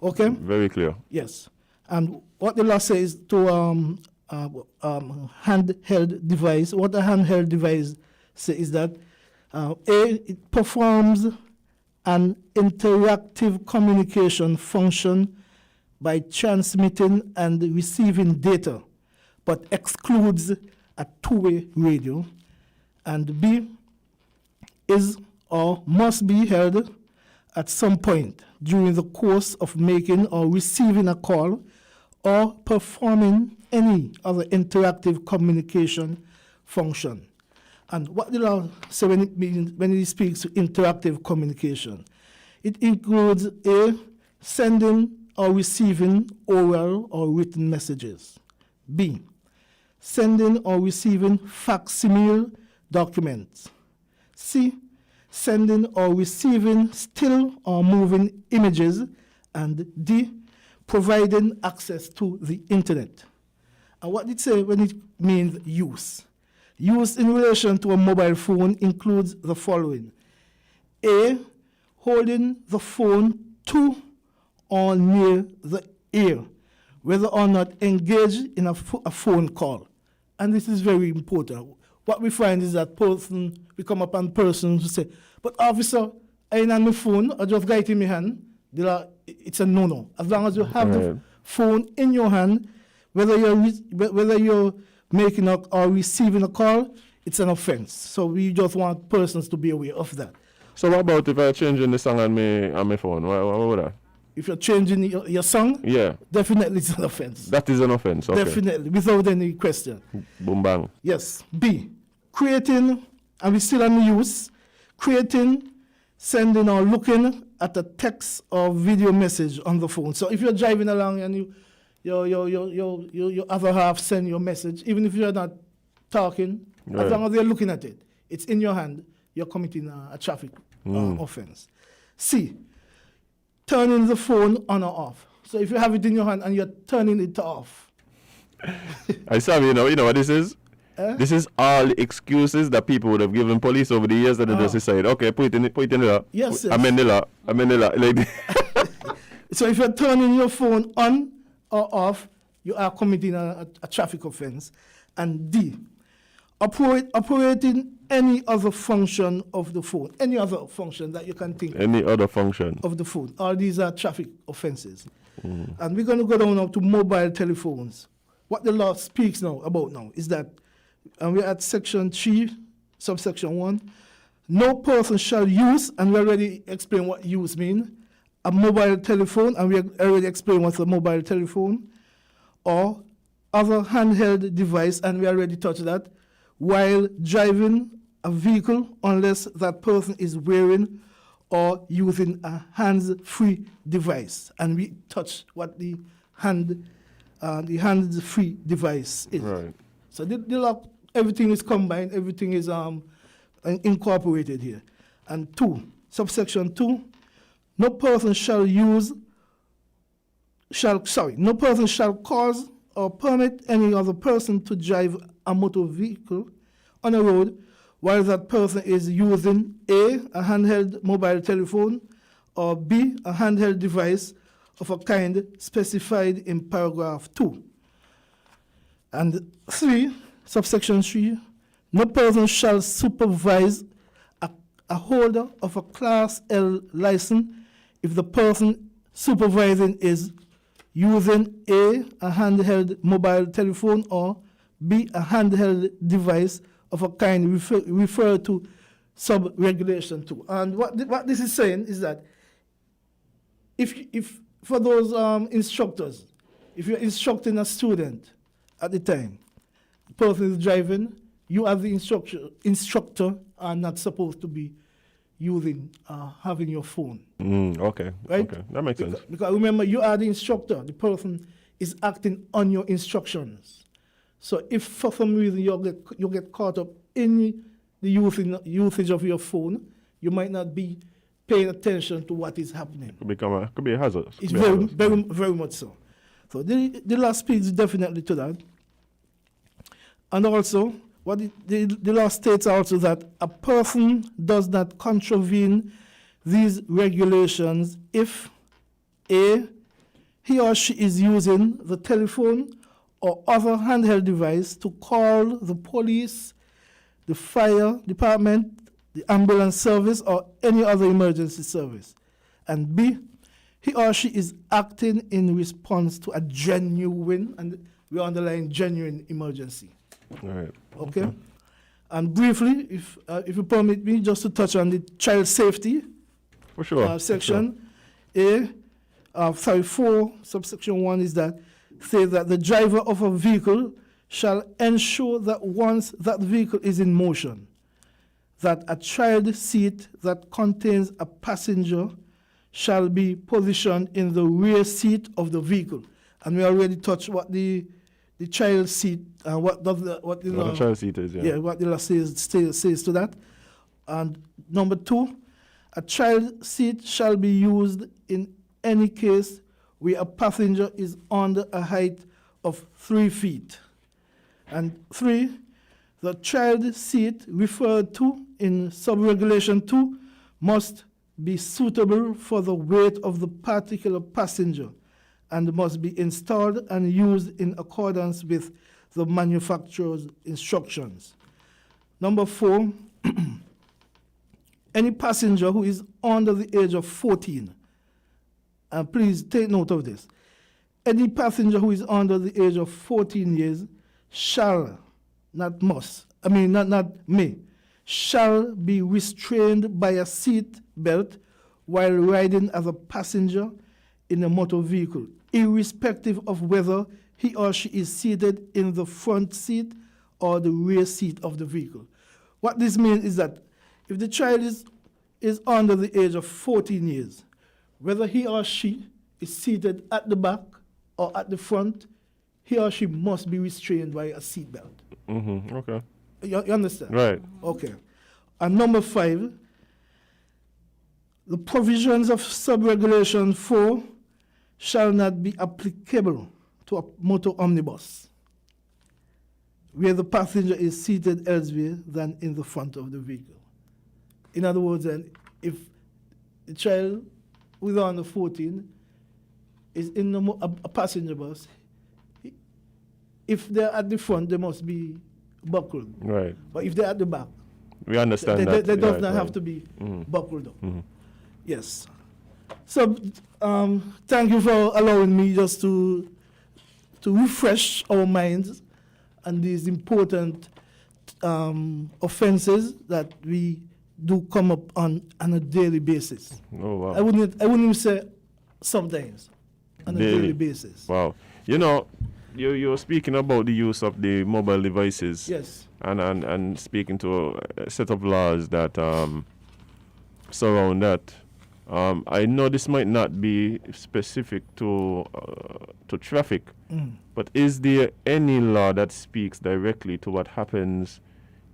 Speaker 6: Okay?
Speaker 2: Very clear.
Speaker 6: Yes. And what the law says to handheld device, what a handheld device says is that it performs an interactive communication function by transmitting and receiving data, but excludes a two-way radio. And B, is or must be held at some point during the course of making or receiving a call or performing any other interactive communication function. And what the law says when it speaks to interactive communication, it includes A, sending or receiving oral or written messages. B, sending or receiving facsimile documents. C, sending or receiving still or moving images. And D, providing access to the internet. And what did it say when it means use? Use in relation to a mobile phone includes the following. A, holding the phone to or near the ear, whether or not engaged in a phone call. And this is very important. What we find is that we come upon persons who say, but officer, I ain't on my phone, I just got it in my hand. It's a no-no. As long as you have the phone in your hand, whether you're making or receiving a call, it's an offense. So we just want persons to be aware of that.
Speaker 2: So what about if I'm changing the song on my phone? What would I?
Speaker 6: If you're changing your song,
Speaker 2: yeah,
Speaker 6: definitely it's an offense.
Speaker 2: That is an offense, okay.
Speaker 6: Definitely, without any question.
Speaker 2: Boom bang.
Speaker 6: Yes. B, creating, and we still on the use, creating, sending or looking at a text or video message on the phone. So if you're driving along and your other half send your message, even if you're not talking,
Speaker 2: right,
Speaker 6: as long as you're looking at it, it's in your hand, you're committing a traffic offense. C, turning the phone on or off. So if you have it in your hand and you're turning it off.
Speaker 2: I saw, you know what this is? This is all excuses that people would have given police over the years that they just decided, okay, put it in the law.
Speaker 6: Yes.
Speaker 2: Amend the law. Like
Speaker 6: So if you're turning your phone on or off, you are committing a traffic offense. And D, operating any other function of the phone, any other function that you can think of.
Speaker 2: Any other function
Speaker 6: of the phone. All these are traffic offenses. And we're going to go down now to mobile telephones. What the law speaks about now is that, and we're at section 3, subsection 1, no person shall use, and we already explained what use means, a mobile telephone, and we already explained what's a mobile telephone, or other handheld device, and we already touched that, while driving a vehicle unless that person is wearing or using a hands-free device. And we touched what the hands-free device is.
Speaker 2: right.
Speaker 6: So the law, everything is combined, everything is incorporated here. And 2, subsection 2, no person shall cause or permit any other person to drive a motor vehicle on a road while that person is using A, a handheld mobile telephone, or B, a handheld device of a kind specified in paragraph 2. And 3, subsection 3, no person shall supervise a holder of a Class L license if the person supervising is using A, a handheld mobile telephone, or B, a handheld device of a kind referred to sub-regulation 2. And what this is saying is that if for those instructors, if you're instructing a student at the time, the person is driving, you as the instructor are not supposed to be having your phone.
Speaker 2: Okay.
Speaker 6: Right?
Speaker 2: Okay. That makes sense.
Speaker 6: Because remember, you are the instructor. The person is acting on your instructions. So if for some reason you get caught up in the usage of your phone, you might not be paying attention to what is happening.
Speaker 2: Could be a hazard.
Speaker 6: It's very much so. So the law speaks definitely to that. And also, what the law states also that a person does not contravene these regulations if A, he or she is using the telephone or other handheld device to call the police, the fire department, the ambulance service, or any other emergency service. And B, he or she is acting in response to a genuine, and we underline genuine emergency.
Speaker 2: All right.
Speaker 6: Okay? And briefly, if you permit me, just to touch on the child safety
Speaker 2: For sure.
Speaker 6: section. For sure. 4, subsection 1 is that says that the driver of a vehicle shall ensure that once that vehicle is in motion, that a child seat that contains a passenger shall be positioned in the rear seat of the vehicle. And we already touched what the child seat, what the
Speaker 2: child seat is, yeah.
Speaker 6: Yeah, what the law says to that. And number 2, a child seat shall be used in any case where a passenger is under a height of 3 feet. And 3, The child seat referred to in subregulation 2 must be suitable for the weight of the particular passenger and must be installed and used in accordance with the manufacturer's instructions. Number 4, any passenger who is under the age of 14, and please take note of this, any passenger who is under the age of 14 years shall, not must, not may, shall be restrained by a seat belt while riding as a passenger in a motor vehicle, irrespective of whether he or she is seated in the front seat or the rear seat of the vehicle. What this means is that if the child is under the age of 14 years, whether he or she is seated at the back or at the front, he or she must be restrained by a seat belt.
Speaker 2: Mm-hmm. Okay.
Speaker 6: You understand?
Speaker 2: Right.
Speaker 6: Okay. And number 5, the provisions of subregulation 4 shall not be applicable to a motor omnibus where the passenger is seated elsewhere than in the front of the vehicle. In other words, then, if the child who is under 14 is in a passenger bus, if they're at the front, they must be buckled.
Speaker 2: Right.
Speaker 6: But if they're at the back,
Speaker 2: we understand that.
Speaker 6: They do not have to be buckled up.
Speaker 2: Mm-hmm.
Speaker 6: Yes. So, thank you for allowing me just to refresh our minds on these important offenses that we do come up on a daily basis.
Speaker 2: Oh, wow.
Speaker 6: I wouldn't even say sometimes, on a daily basis.
Speaker 2: Wow. You know, you're speaking about the use of the mobile devices.
Speaker 6: Yes.
Speaker 2: And speaking to a set of laws that surround that. I know this might not be specific to traffic, but is there any law that speaks directly to what happens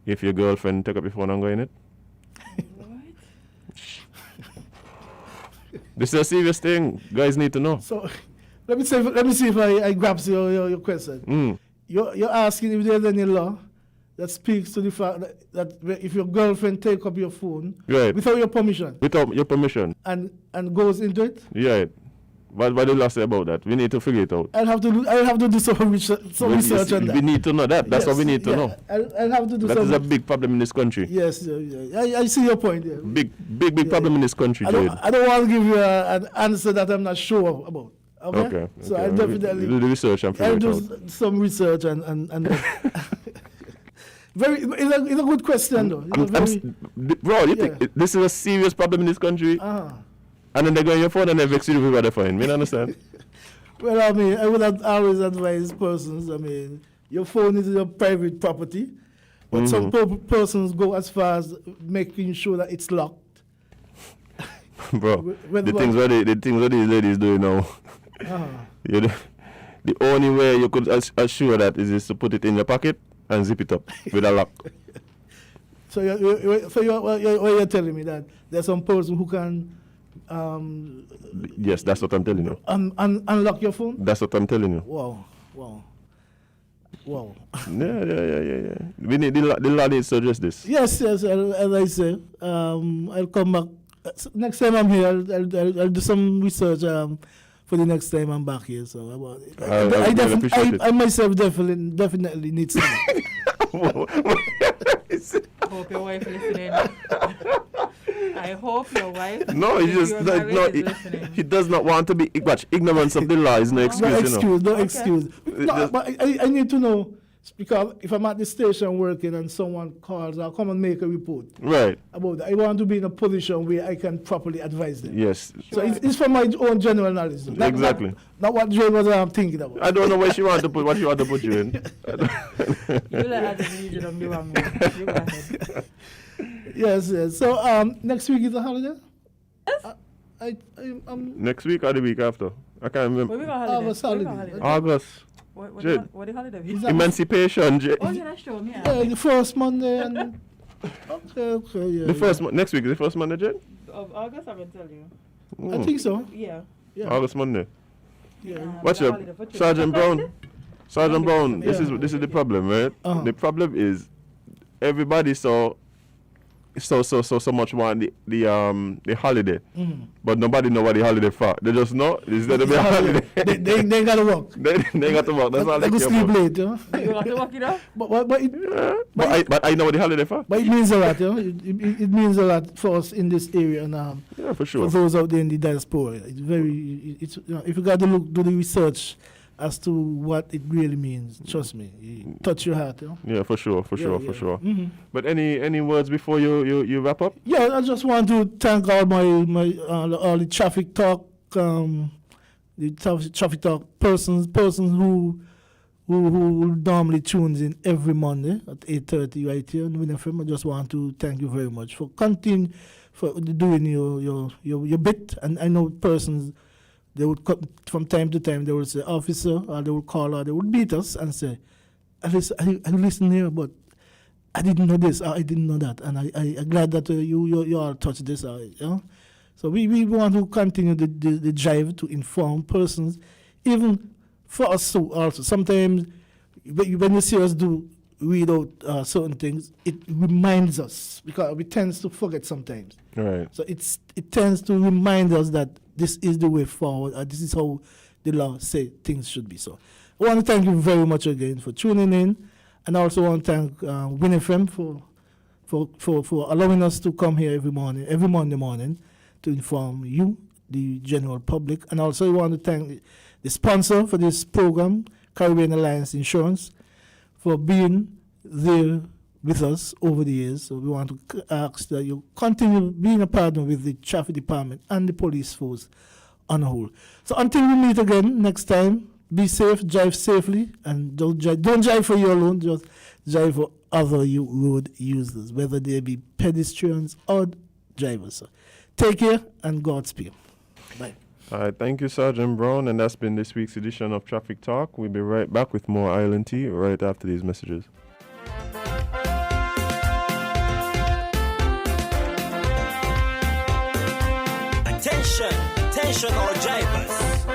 Speaker 2: if your girlfriend take up your phone and go in it? This is a serious thing. Guys need to know.
Speaker 6: So, let me see if I grasp your question. You're asking if there's any law that speaks to the fact that if your girlfriend take up your phone without your permission.
Speaker 2: Without your permission.
Speaker 6: And goes into it?
Speaker 2: Yeah. What do you say about that? We need to figure it out.
Speaker 6: I'll have to do some research on that.
Speaker 2: We need to know that. That's what we need to know.
Speaker 6: I'll have to do
Speaker 2: that is a big problem in this country.
Speaker 6: Yes, I see your point. Yeah.
Speaker 2: Big problem in this country, Jade.
Speaker 6: I don't want to give you an answer that I'm not sure about. Okay. So I definitely
Speaker 2: do the research and figure it out.
Speaker 6: I'll do some research and it's a good question though.
Speaker 2: Bro, you think this is a serious problem in this country? And then they go on your phone and they vex you what they find. You understand?
Speaker 6: Well, I would always advise persons, your phone is your private property, but some persons go as far as making sure that it's locked.
Speaker 2: Bro, the things what these ladies do now. The only way you could assure that is to put it in your pocket and zip it up with a lock.
Speaker 6: So you're telling me that there's some person who can
Speaker 2: yes, that's what I'm telling you.
Speaker 6: Unlock your phone?
Speaker 2: That's what I'm telling you.
Speaker 6: Wow.
Speaker 2: Yeah. We need the law needs to address this.
Speaker 6: Yes. As I say, I'll come back next time I'm here. I'll do some research for the next time I'm back here. So I myself definitely need some.
Speaker 3: Hope your wife listening. I hope your wife.
Speaker 2: No, he does not want to be. Ignorance of the law is no excuse.
Speaker 6: No excuse. No, but I need to know, because if I'm at the station working and someone calls, I'll come and make a report.
Speaker 2: Right.
Speaker 6: About that. I want to be in a position where I can properly advise them.
Speaker 2: Yes.
Speaker 6: So it's for my own general knowledge.
Speaker 2: Exactly.
Speaker 6: Not what Jade was thinking about.
Speaker 2: I don't know what she want to put you in.
Speaker 3: You let her lead on the wrong way. You go ahead.
Speaker 6: Yes. So next week is a holiday?
Speaker 3: Yes.
Speaker 2: Next week or the week after? I can't remember.
Speaker 6: August holiday.
Speaker 2: August.
Speaker 3: What the holiday is?
Speaker 2: Emancipation.
Speaker 3: Oh, yeah, that's true.
Speaker 6: Yeah, the first Monday. And okay, yeah.
Speaker 2: The first next week is the first Monday, Jade?
Speaker 3: Of August, I will tell you.
Speaker 6: I think so.
Speaker 3: Yeah.
Speaker 2: August Monday.
Speaker 6: Yeah.
Speaker 2: What's your Sergeant Brown? Sergeant Brown, this is the problem, right? The problem is everybody so much want the holiday, but nobody know what the holiday for. They just know it's going to be a holiday.
Speaker 6: they ain't got to work.
Speaker 2: they got to work. That's all they
Speaker 6: go
Speaker 2: care
Speaker 6: sleep
Speaker 2: about.
Speaker 6: late, you know.
Speaker 3: You have to work it out?
Speaker 6: But
Speaker 2: I know what the holiday for.
Speaker 6: But it means a lot, you know. It means a lot for us in this area, and
Speaker 2: Yeah, for sure.
Speaker 6: for those out there in the diaspora. It's very, it's you know, if you got to do the research as to what it really means, trust me, it touch your heart, you know.
Speaker 2: Yeah, for sure.
Speaker 6: Mm-hmm.
Speaker 2: But any words before you wrap up?
Speaker 6: Yeah, I just want to thank all all the traffic talk, traffic talk persons who normally tunes in every Monday at 8:30 right here on WINN FM. I just want to thank you very much for doing your bit. And I know persons, they would come from time to time, they would say, officer, or they would call, or they would beat us and say, I listen here, but I didn't know this, or I didn't know that. And I'm glad that you all touched this. You know? So we want to continue the drive to inform persons, even for us also. Sometimes when you see us read out certain things, it reminds us, because we tend to forget sometimes.
Speaker 2: Right.
Speaker 6: So it tends to remind us that this is the way forward, this is how the law say things should be. So I want to thank you very much again for tuning in, and I also want to thank WINN FM for allowing us to come here every Monday morning to inform you, the general public. And also I want to thank the sponsor for this program, Caribbean Alliance Insurance, for being there with us over the years. So we want to ask that you continue being a partner with the traffic department and the police force on a whole. So until we meet again next time, be safe, drive safely, and don't drive for you alone, just drive for other road users, whether they be pedestrians or drivers. So take care and Godspeed. Bye.
Speaker 2: All right, thank you, Sergeant Brown, and that's been this week's edition of Traffic Talk. We'll be right back with more Island Tea right after these messages.
Speaker 5: Attention all drivers,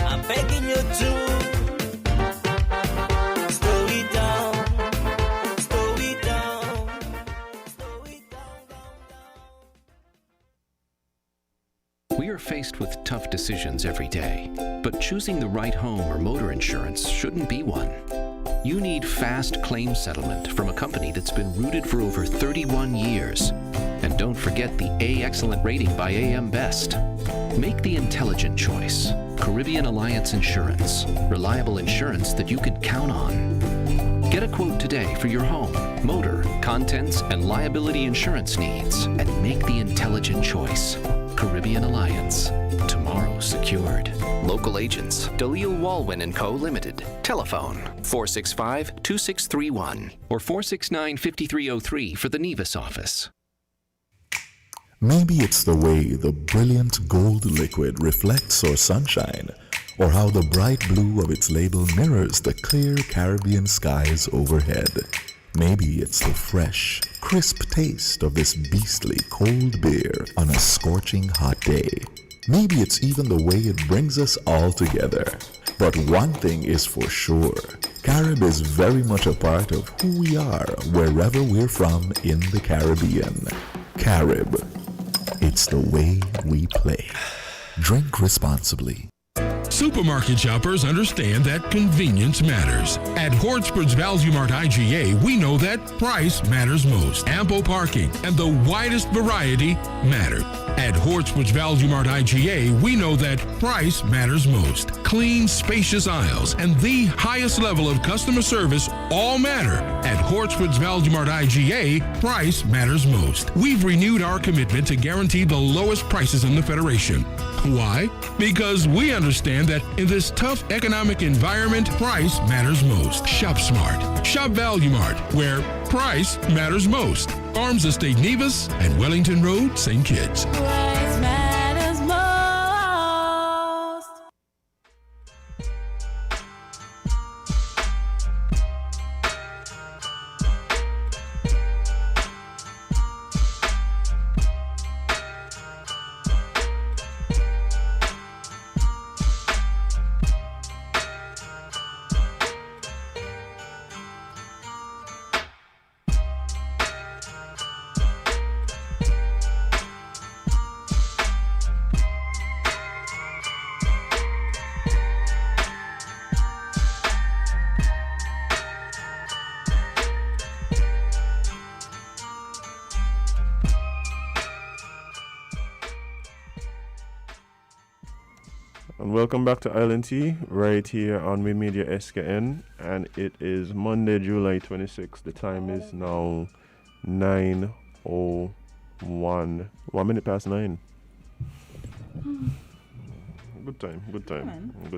Speaker 5: I'm begging you to slow it down.
Speaker 4: We are faced with tough decisions every day, but choosing the right home or motor insurance shouldn't be one. You need fast claim settlement from a company that's been rooted for over 31 years. And don't forget the A Excellent rating by AM Best. Make the intelligent choice. Caribbean Alliance Insurance. Reliable insurance that you can count on. Get a quote today for your home, motor, contents, and liability insurance needs. And make the intelligent choice. Caribbean Alliance. Tomorrow secured. Local agents, Dalil Walwyn & Co. Limited. Telephone 465-2631 or 469-5303 for the Nevis office.
Speaker 7: Maybe it's the way the brilliant gold liquid reflects our sunshine, or how the bright blue of its label mirrors the clear Caribbean skies overhead. Maybe it's the fresh, crisp taste of this beastly cold beer on a scorching hot day. Maybe it's even the way it brings us all together. But one thing is for sure, Carib is very much a part of who we are wherever we're from in the Caribbean. Carib. It's the way we play. Drink responsibly.
Speaker 8: Supermarket shoppers understand that convenience matters. At Hortsport's Value Mart IGA, we know that price matters most. Ample parking and the widest variety matter. At Hortsport's Value Mart IGA, we know that price matters most. Clean, spacious aisles and the highest level of customer service all matter. At Hortsport's Value Mart IGA, price matters most. We've renewed our commitment to guarantee the lowest prices in the Federation. Why? Because we understand that in this tough economic environment, price matters most. Shop smart. Shop Value Mart, where price matters most. Farms Estate Nevis and Wellington Road, St. Kitts.
Speaker 9: Price matters most.
Speaker 2: And welcome back to Island Tea, right here on WINNmedia SKN. And it is Monday, July 26th. The time is now 9:01. 1 minute past 9. Good time. Good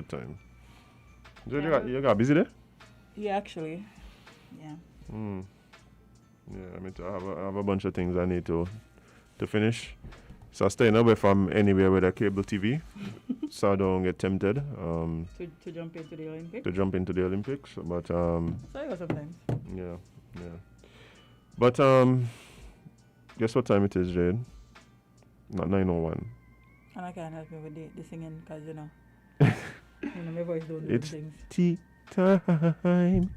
Speaker 2: time. Jade, you got busy there?
Speaker 3: Yeah, actually. Yeah.
Speaker 2: Yeah, I mean, I have a bunch of things I need to finish. So staying away from anywhere with a cable TV, so I don't get tempted.
Speaker 3: To jump into the Olympics.
Speaker 2: But
Speaker 3: So I go sometimes.
Speaker 2: Yeah. But guess what time it is, Jade? Not 9:01.
Speaker 3: And I can't help you with the singing because my voice don't do
Speaker 2: It's
Speaker 3: things.
Speaker 2: tea time.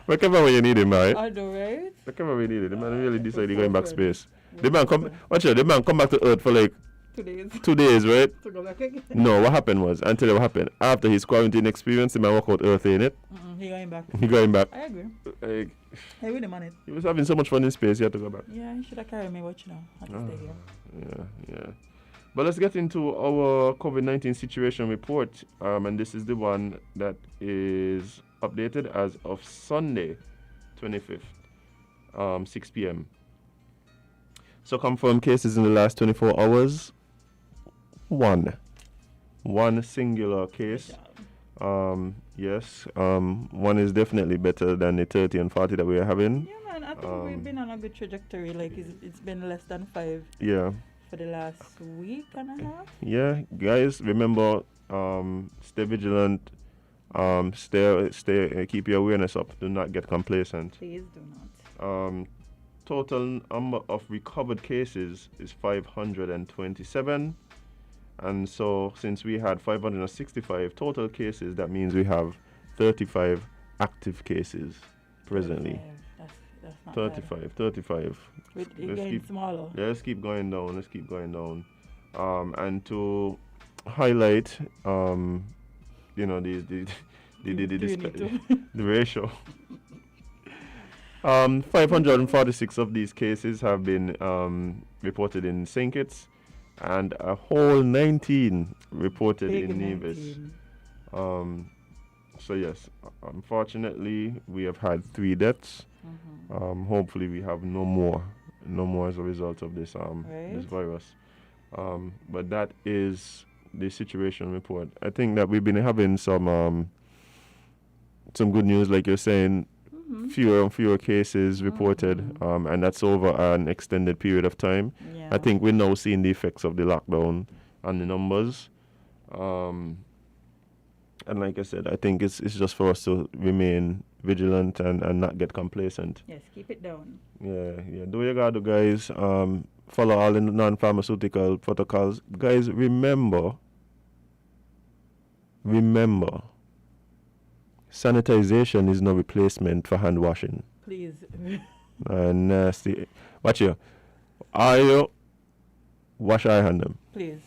Speaker 2: Wherever when you need him, right?
Speaker 3: I know, right?
Speaker 2: Wherever we need it. The man really decided going back space. The man come back to Earth for like
Speaker 3: 2 days.
Speaker 2: 2 days, right?
Speaker 3: To go back again.
Speaker 2: No, what happened was, I'll tell you what happened. After his quarantine experience, the man walk out Earth, ain't it?
Speaker 3: He going back.
Speaker 2: He going back.
Speaker 3: I agree.
Speaker 2: Like,
Speaker 3: I with him on it.
Speaker 2: he was having so much fun in space, he had to go back.
Speaker 3: Yeah, he should have carried me watch now. I can stay here.
Speaker 2: Yeah. But let's get into our COVID-19 situation report. And this is the one that is updated as of Sunday, 25th, 6 p.m. So confirmed cases in the last 24 hours, one singular case. Yes, one is definitely better than the 30 and 40 that we are having.
Speaker 3: Yeah, man, I think we've been on a good trajectory. Like, it's been less than 5
Speaker 2: Yeah.
Speaker 3: for the last week and a half.
Speaker 2: Yeah, guys, remember, stay vigilant. Stay. Keep your awareness up. Do not get complacent.
Speaker 3: Please do not.
Speaker 2: Total number of recovered cases is 527, and so since we had 565 total cases, that means we have 35 active cases presently.
Speaker 3: That's not
Speaker 2: 35.
Speaker 3: It's getting smaller.
Speaker 2: Yeah, let's keep going down. And to highlight, the ratio. 546 of these cases have been reported in St. Kitts, and a whole 19 reported in Nevis. So yes, unfortunately, we have had 3 deaths. Hopefully, we have no more as a result of this this virus. But that is the situation report. I think that we've been having some good news, like you're saying. Fewer and fewer cases reported, and that's over an extended period of time.
Speaker 3: Yeah.
Speaker 2: I think we're now seeing the effects of the lockdown on the numbers. And like I said, I think it's just for us to remain vigilant and not get complacent.
Speaker 3: Yes, keep it down.
Speaker 2: Yeah. Do what you gotta do, guys. Follow all the non-pharmaceutical protocols. Guys, remember, sanitization is no replacement for hand washing.
Speaker 3: Please.
Speaker 2: Nasty. Watch here. I wash eye hand them.
Speaker 3: Please.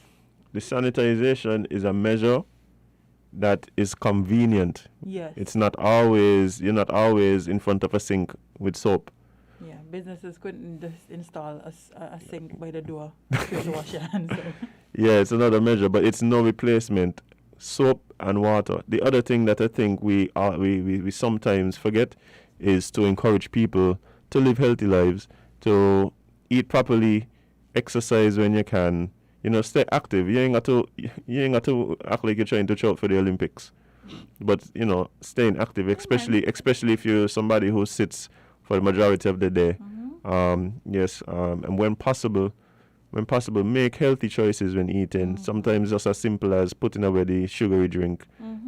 Speaker 2: The sanitization is a measure that is convenient.
Speaker 3: Yes.
Speaker 2: You're not always in front of a sink with soap.
Speaker 3: Yeah, businesses couldn't just install a sink by the door to wash your hands. So.
Speaker 2: Yeah, it's another measure, but it's no replacement. Soap and water. The other thing that I think we sometimes forget is to encourage people to live healthy lives, to eat properly, exercise when you can. Stay active. You ain't got to act like you're trying to shout for the Olympics, but staying active, especially if you're somebody who sits for the majority of the day. Yes, and when possible, make healthy choices when eating. Sometimes just as simple as putting away the sugary drink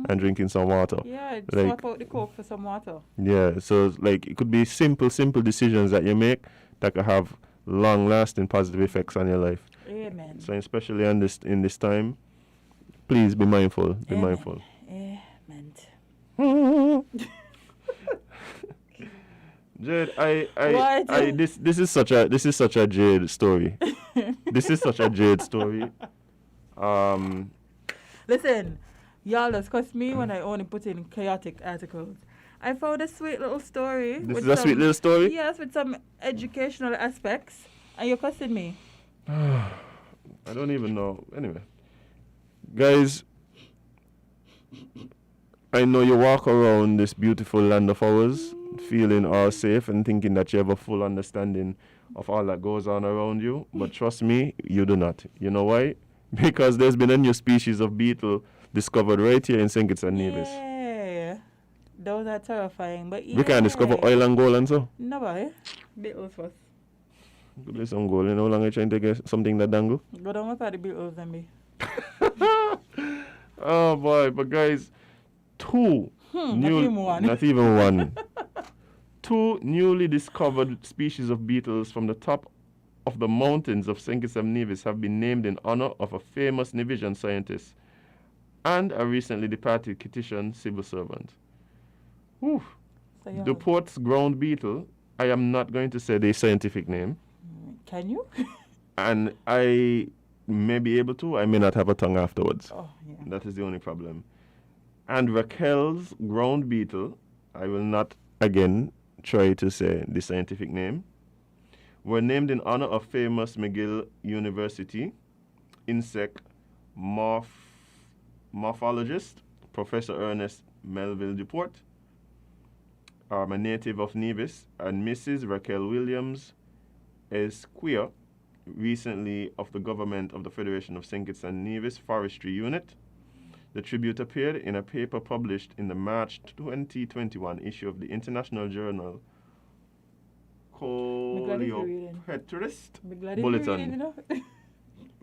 Speaker 2: and drinking some water.
Speaker 3: Yeah, swap out the Coke for some water.
Speaker 2: Yeah, so it could be simple decisions that you make that could have long-lasting positive effects on your life.
Speaker 3: Amen.
Speaker 2: So especially in this time, please be mindful. Be mindful.
Speaker 3: Amen.
Speaker 2: Jade, this is such a Jade story. This is such a Jade story.
Speaker 3: Listen, y'all discuss me when I only put in chaotic articles. I found a sweet little story.
Speaker 2: This is a sweet little story?
Speaker 3: Yes, with some educational aspects. And you're cussing me.
Speaker 2: I don't even know. Anyway, guys, I know you walk around this beautiful land of ours feeling all safe and thinking that you have a full understanding of all that goes on around you. But trust me, you do not. You know why? Because there's been a new species of beetle discovered right here in St. Kitts and Nevis.
Speaker 3: Yeah. Those are terrifying. But yeah.
Speaker 2: We can't discover oil and gold and so.
Speaker 3: No, boy. Beetles first.
Speaker 2: Good play some gold. You know how long you trying to get something that dangle?
Speaker 3: Go down with the beetles and me.
Speaker 2: Oh boy, but guys, not even one. 2 newly discovered species of beetles from the top of the mountains of St. Kitts and Nevis have been named in honor of a famous Nevisian scientist and a recently departed Kittitian civil servant. Whew. The Port's ground beetle, I am not going to say the scientific name.
Speaker 3: Can you?
Speaker 2: And I may be able to, I may not have a tongue afterwards.
Speaker 3: Oh, yeah.
Speaker 2: That is the only problem. And Raquel's ground beetle, I will not again try to say the scientific name, were named in honor of famous McGill University insect morphologist, Professor Ernest Melville Duport, a native of Nevis, and Mrs. Raquel Williams Esquire, recently of the government of the Federation of St. Kitts and Nevis Forestry Unit. The tribute appeared in a paper published in the March 2021 issue of the International Journal Coleopterist Bulletin.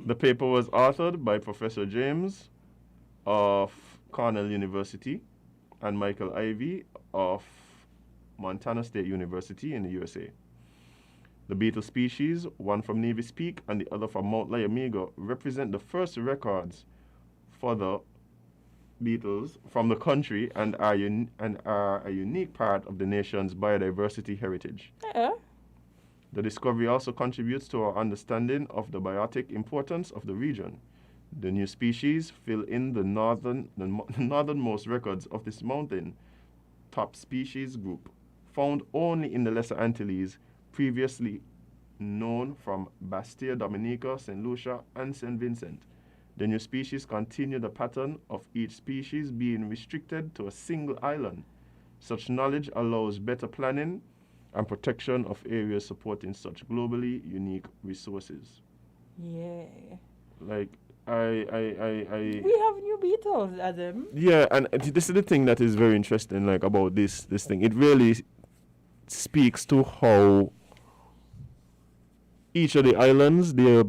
Speaker 2: The paper was authored by Professor James of Cornell University and Michael Ivey of Montana State University in the USA. The beetle species, one from Nevis Peak and the other from Mount Lyamigo, represent the first records for the beetles from the country and are a unique part of the nation's biodiversity heritage.
Speaker 3: Yeah.
Speaker 2: The discovery also contributes to our understanding of the biotic importance of the region. The new species fill in the northernmost records of this mountain top species group, found only in the Lesser Antilles, previously known from Bastia, Dominica, St. Lucia, and St. Vincent. The new species continue the pattern of each species being restricted to a single island. Such knowledge allows better planning and protection of areas supporting such globally unique resources.
Speaker 3: Yeah.
Speaker 2: Like,
Speaker 3: We have new beetles, Azem.
Speaker 2: Yeah, and this is the thing that is very interesting, like, about this thing. It really speaks to how each of the islands, their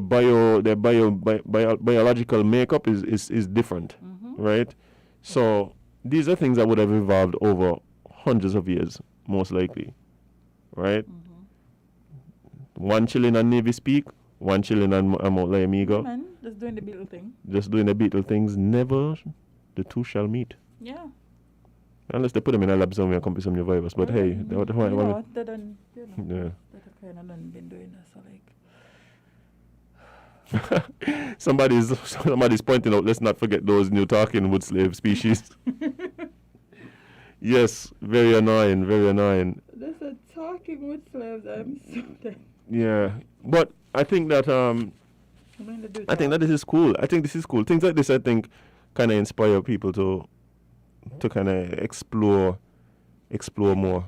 Speaker 2: biological makeup is different, right? So these are things that would have evolved over hundreds of years, most likely, right? One chilling on Nevis Peak, one chilling on Mount Lyamigo.
Speaker 3: Man, just doing the beetle thing.
Speaker 2: Just doing the beetle things. Never the two shall meet.
Speaker 3: Yeah.
Speaker 2: Unless they put them in a lab somewhere and come with some new virus. But hey,
Speaker 3: they done, they kind of done been doing that, so like.
Speaker 2: Somebody's pointing out, let's not forget those new talking wood slave species. Yes, very annoying, very annoying.
Speaker 3: There's a talking wood slaves, I'm so dead.
Speaker 2: Yeah, but I think that this is cool. I think this is cool. Things like this, I think, kind of inspire people to kind of explore more.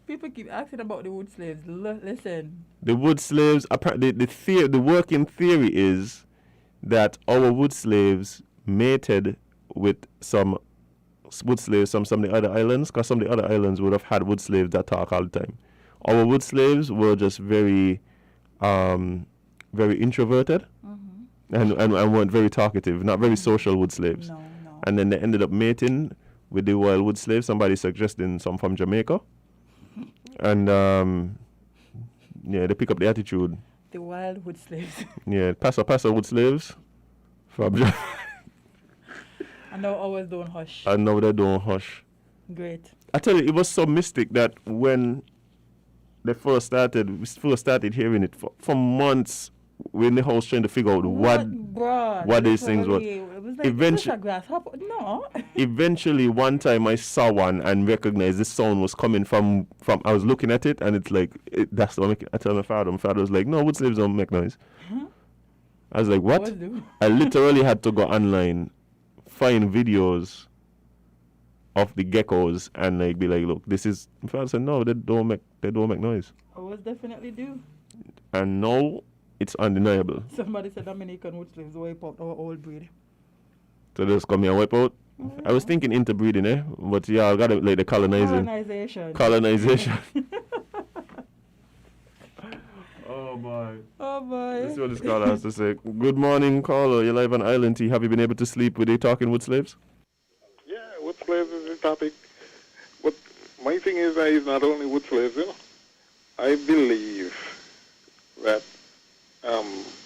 Speaker 3: People keep asking about the wood slaves. Listen.
Speaker 2: The wood slaves, apparently, the working theory is that our wood slaves mated with some wood slaves from some of the other islands, because some of the other islands would have had wood slaves that talk all the time. Our wood slaves were just very introverted and weren't very talkative, not very social wood slaves.
Speaker 3: No.
Speaker 2: And then they ended up mating with the wild wood slaves, somebody suggesting some from Jamaica. And they pick up the attitude.
Speaker 3: The wild wood slaves.
Speaker 2: Yeah, Paso wood slaves from Jamaica.
Speaker 3: And now ours don't hush.
Speaker 2: And now they don't hush.
Speaker 3: Great.
Speaker 2: I tell you, it was so mystic that when we first started hearing it for months, we're in the house trying to figure out what these things were.
Speaker 3: It was was like, is this a grasshopper? No.
Speaker 2: Eventually, one time I saw one and recognized the sound was coming from. I was looking at it, and it's like, that's what I tell my father. My father was like, no, wood slaves don't make noise. I was like, what? I literally had to go online, find videos of the geckos, and like be like, look, this is. My father said, no, they don't make noise.
Speaker 3: I was definitely do.
Speaker 2: And now it's undeniable.
Speaker 3: Somebody said Dominican wood slaves wipe out our old breed.
Speaker 2: So they just come here and wipe out. I was thinking interbreeding, but yeah, I got it like the colonization. Oh boy. Let's see what this caller has to say. Good morning, caller. You're live on Island T. Have you been able to sleep with a talking wood slaves?
Speaker 10: Yeah, wood slaves is the topic. But my thing is that it's not only wood slaves, I believe that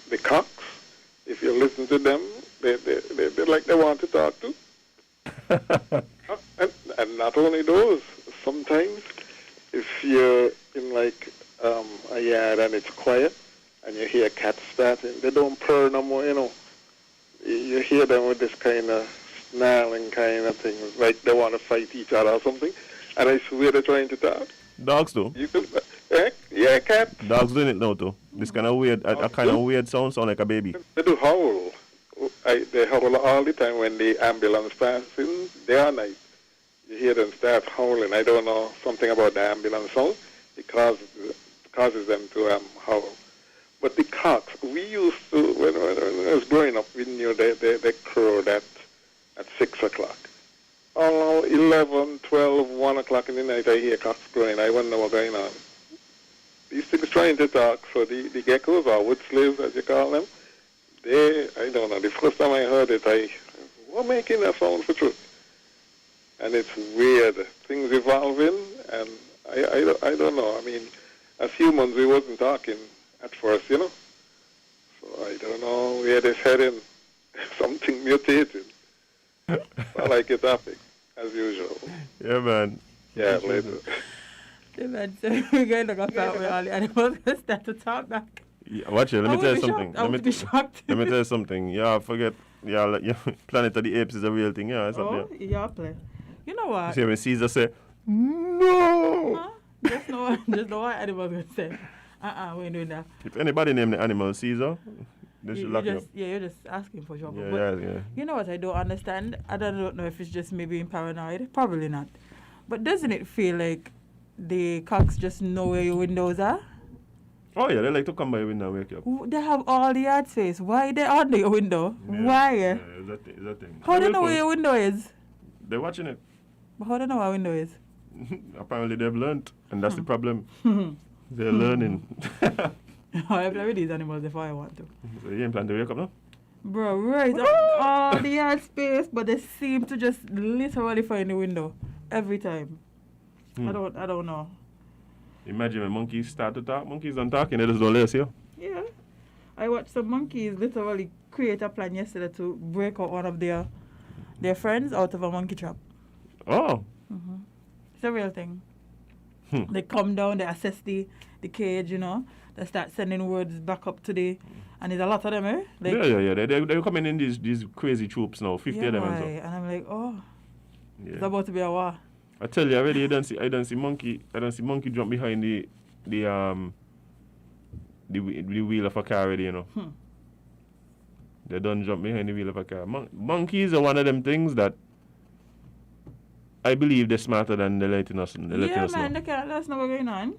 Speaker 10: the cocks, if you listen to them, they're like they want to talk to. and not only those, sometimes if you're in like a yard and it's quiet and you hear cats starting, they don't purr no more, You hear them with this kind of snarling kind of thing, like they want to fight each other or something, and I swear they're trying to talk.
Speaker 2: Dogs do.
Speaker 10: Yeah, cats.
Speaker 2: Dogs doing it now too. This kind of weird, a kind of weird sound like a baby.
Speaker 10: They do howl. They howl all the time when the ambulance passes day or night. You hear them start howling. I don't know something about the ambulance sound. It causes them to howl. But the cocks, we used to, when I was growing up, we knew they crowed at 6 o'clock. Oh, 11, 12, 1 o'clock in the night, I hear cocks crowing. I wonder what's going on. These things trying to talk, so the geckos, or wood slaves, as you call them, I don't know, the first time I heard it, we're making that sound for truth. And it's weird. Things evolving, and I don't know. I mean, as humans, we wasn't talking at first, So I don't know where this heading. Something mutated. I like it topic, as usual.
Speaker 2: Yeah, man.
Speaker 10: Yeah, later.
Speaker 3: Yeah, man, so we're going to go out with all the animals and start to talk back.
Speaker 2: Yeah, watch it. Let me tell you something.
Speaker 3: I would be shocked.
Speaker 2: Let me tell you something. Yeah, forget. Yeah, Planet of the Apes is a real thing. Yeah, it's up there.
Speaker 3: Yeah, play. You know what?
Speaker 2: You see when Caesar say, no.
Speaker 3: Huh? Just know what animals going to say. We ain't doing that.
Speaker 2: If anybody named the animal Caesar, they should lock you up.
Speaker 3: Yeah, you're just asking for trouble.
Speaker 2: Yeah.
Speaker 3: You know what I don't understand? I don't know if it's just me being paranoid. Probably not. But doesn't it feel like the cocks just know where your windows are?
Speaker 2: Oh, yeah, they like to come by your window and wake you up.
Speaker 3: They have all the yard space. Why they under your window?
Speaker 2: Yeah.
Speaker 3: Why?
Speaker 2: Yeah, is that thing.
Speaker 3: How do they know where your window is?
Speaker 2: They're watching it.
Speaker 3: But how do they know where window is?
Speaker 2: Apparently they've learned, and that's the problem. They're learning.
Speaker 3: I play with these animals if I want to.
Speaker 2: So you ain't planning to wake up now?
Speaker 3: Bro, right. All the yard space, but they seem to just literally find the window every time. I don't know.
Speaker 2: Imagine when monkeys start to talk. Monkeys don't talk and they just don't let us hear.
Speaker 3: Yeah. I watched some monkeys literally create a plan yesterday to break out one of their friends out of a monkey trap.
Speaker 2: Oh.
Speaker 3: Mm-hmm. It's a real thing. They come down, they assess the cage, They start sending words back up to and there's a lot of them, eh? Like,
Speaker 2: yeah. They're coming in these crazy troops now, 50 of them and so.
Speaker 3: And I'm like, it's about to be a war.
Speaker 2: I tell you already, I don't see monkey jump behind the wheel of a car already, They don't jump behind the wheel of a car. Monkeys are one of them things that I believe they're smarter than they're letting us know.
Speaker 3: They can't let us know what's going on.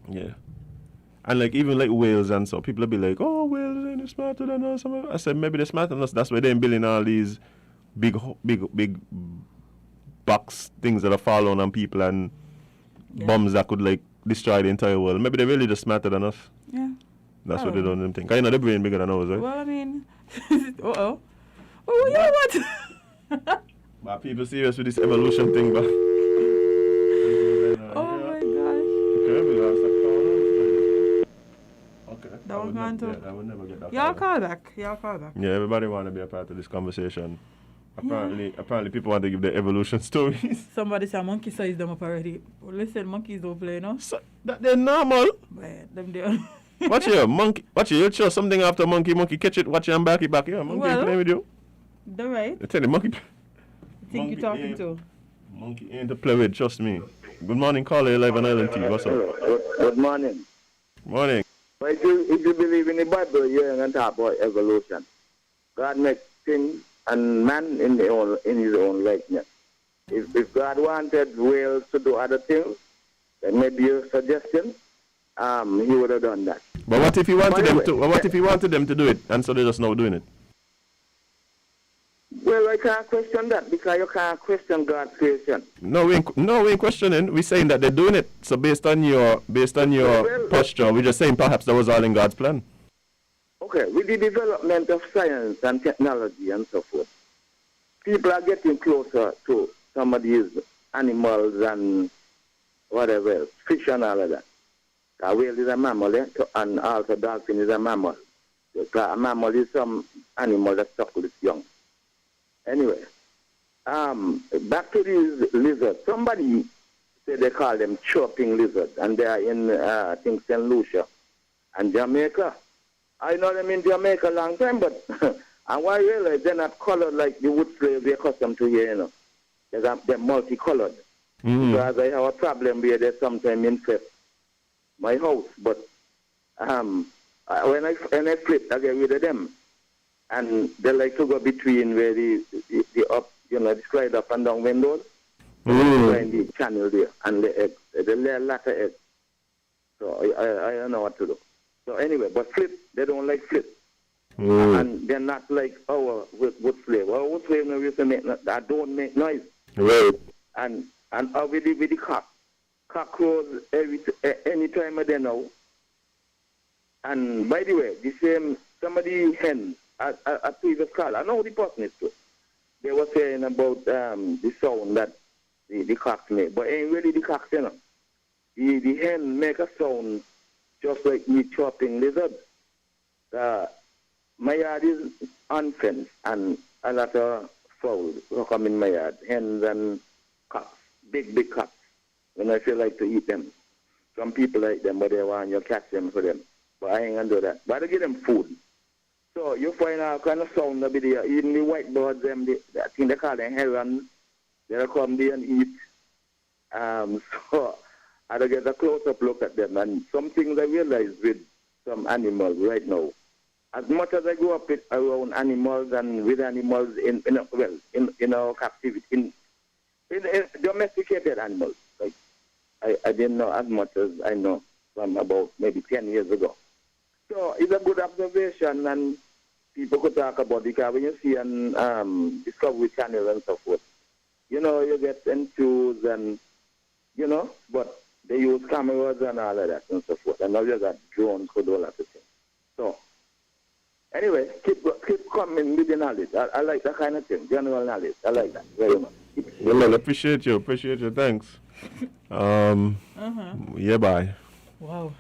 Speaker 2: Yeah. And like even like whales and so, people will be like, oh, whales ain't smarter than us. I said, maybe they're smarter than us. That's why they're building all these big box things that are falling on people and bombs that could like destroy the entire world. Maybe they're really just smarter than us.
Speaker 3: Yeah.
Speaker 2: That's what they don't think. I know their brain bigger than ours, right?
Speaker 3: Well, I mean, Oh, you know what?
Speaker 2: But people serious with this evolution thing, but.
Speaker 3: Oh my gosh.
Speaker 2: Okay, we lost that call. Okay.
Speaker 3: That one gone too.
Speaker 2: I would never get that.
Speaker 3: Y'all call back.
Speaker 2: Yeah, everybody want to be a part of this conversation. Apparently people want to give their evolution stories.
Speaker 3: Somebody said monkey size them up already. Well, listen, monkeys don't play, no?
Speaker 2: So, they're normal.
Speaker 3: But them there.
Speaker 2: Watch here, monkey. Watch here, you'll show something after monkey catch it, watch it and back it back. Yeah, monkey play with you.
Speaker 3: The right?
Speaker 2: I tell you, monkey.
Speaker 3: Think you're talking to?
Speaker 2: Monkey ain't to play with, trust me. Good morning, Carla, live on Island TV. What's up?
Speaker 11: Good morning.
Speaker 2: Morning.
Speaker 11: But if you believe in the Bible, you're going to talk about evolution. God makes things and man in his own likeness. If God wanted whales to do other things, then maybe your suggestion, he would have done that.
Speaker 2: But what if he wanted them to? What if he wanted them to do it, and so they're just now doing it?
Speaker 11: Well, I can't question that because you can't question God's creation.
Speaker 2: No, we ain't questioning. We're saying that they're doing it. So based on your posture, we're just saying perhaps that was all in God's plan.
Speaker 11: Okay, with the development of science and technology and so forth, people are getting closer to some of these animals and whatever else, fish and all of that. A whale is a mammal, and also dolphin is a mammal. A mammal is some animal that suckles its young. Anyway, back to these lizards. Somebody said they call them chirping lizards, and they are in, I think, St. Lucia and Jamaica. I know them in Jamaica a long time, but and why I realize they're not colored like the wood slaves we're accustomed to here, you know. They're multicolored. Because I have a problem where they sometimes infest my house, but when I flip, I get rid of them. And they like to go between where the up, you know, the slide up and down windows. Find the channel there and the eggs. They lay a lot of eggs. So I don't know what to do. So anyway, but flip, they don't like flip. And they're not like our wood slave. Our wood slave no used to make that don't make noise.
Speaker 2: Right.
Speaker 11: And with the cock. Cock crows any time of day now. And by the way, the same somebody hens. A previous call, I know the person is too. They were saying about the sound that the cocks make, but ain't really the cocks, you know. The hen make a sound just like me chopping lizards. My yard is unfenced, and a lot of fowls come in my yard, hens and cocks, big cocks, when I feel like to eat them. Some people like them, but they want you catch them for them. But I ain't gonna do that. But I give them food. So you find all kind of sound over there. Even the white birds, I think they call them herons. They'll come there and eat. So I don't get a close-up look at them. And some things I realize with some animals right now. As much as I grew up around animals and with animals in our captivity, in domesticated animals, like I didn't know as much as I know from about maybe 10 years ago. So it's a good observation, and people could talk about it, because when you see on Discovery Channel and so forth, you know, you get enthused and, you know, but they use cameras and all of that and so forth. And now you got drones could do a lot of things. So, anyway, keep coming with the knowledge. I like that kind of thing, general knowledge. I like that very much.
Speaker 2: Well, I appreciate you. Thanks. Yeah, bye.
Speaker 3: Wow.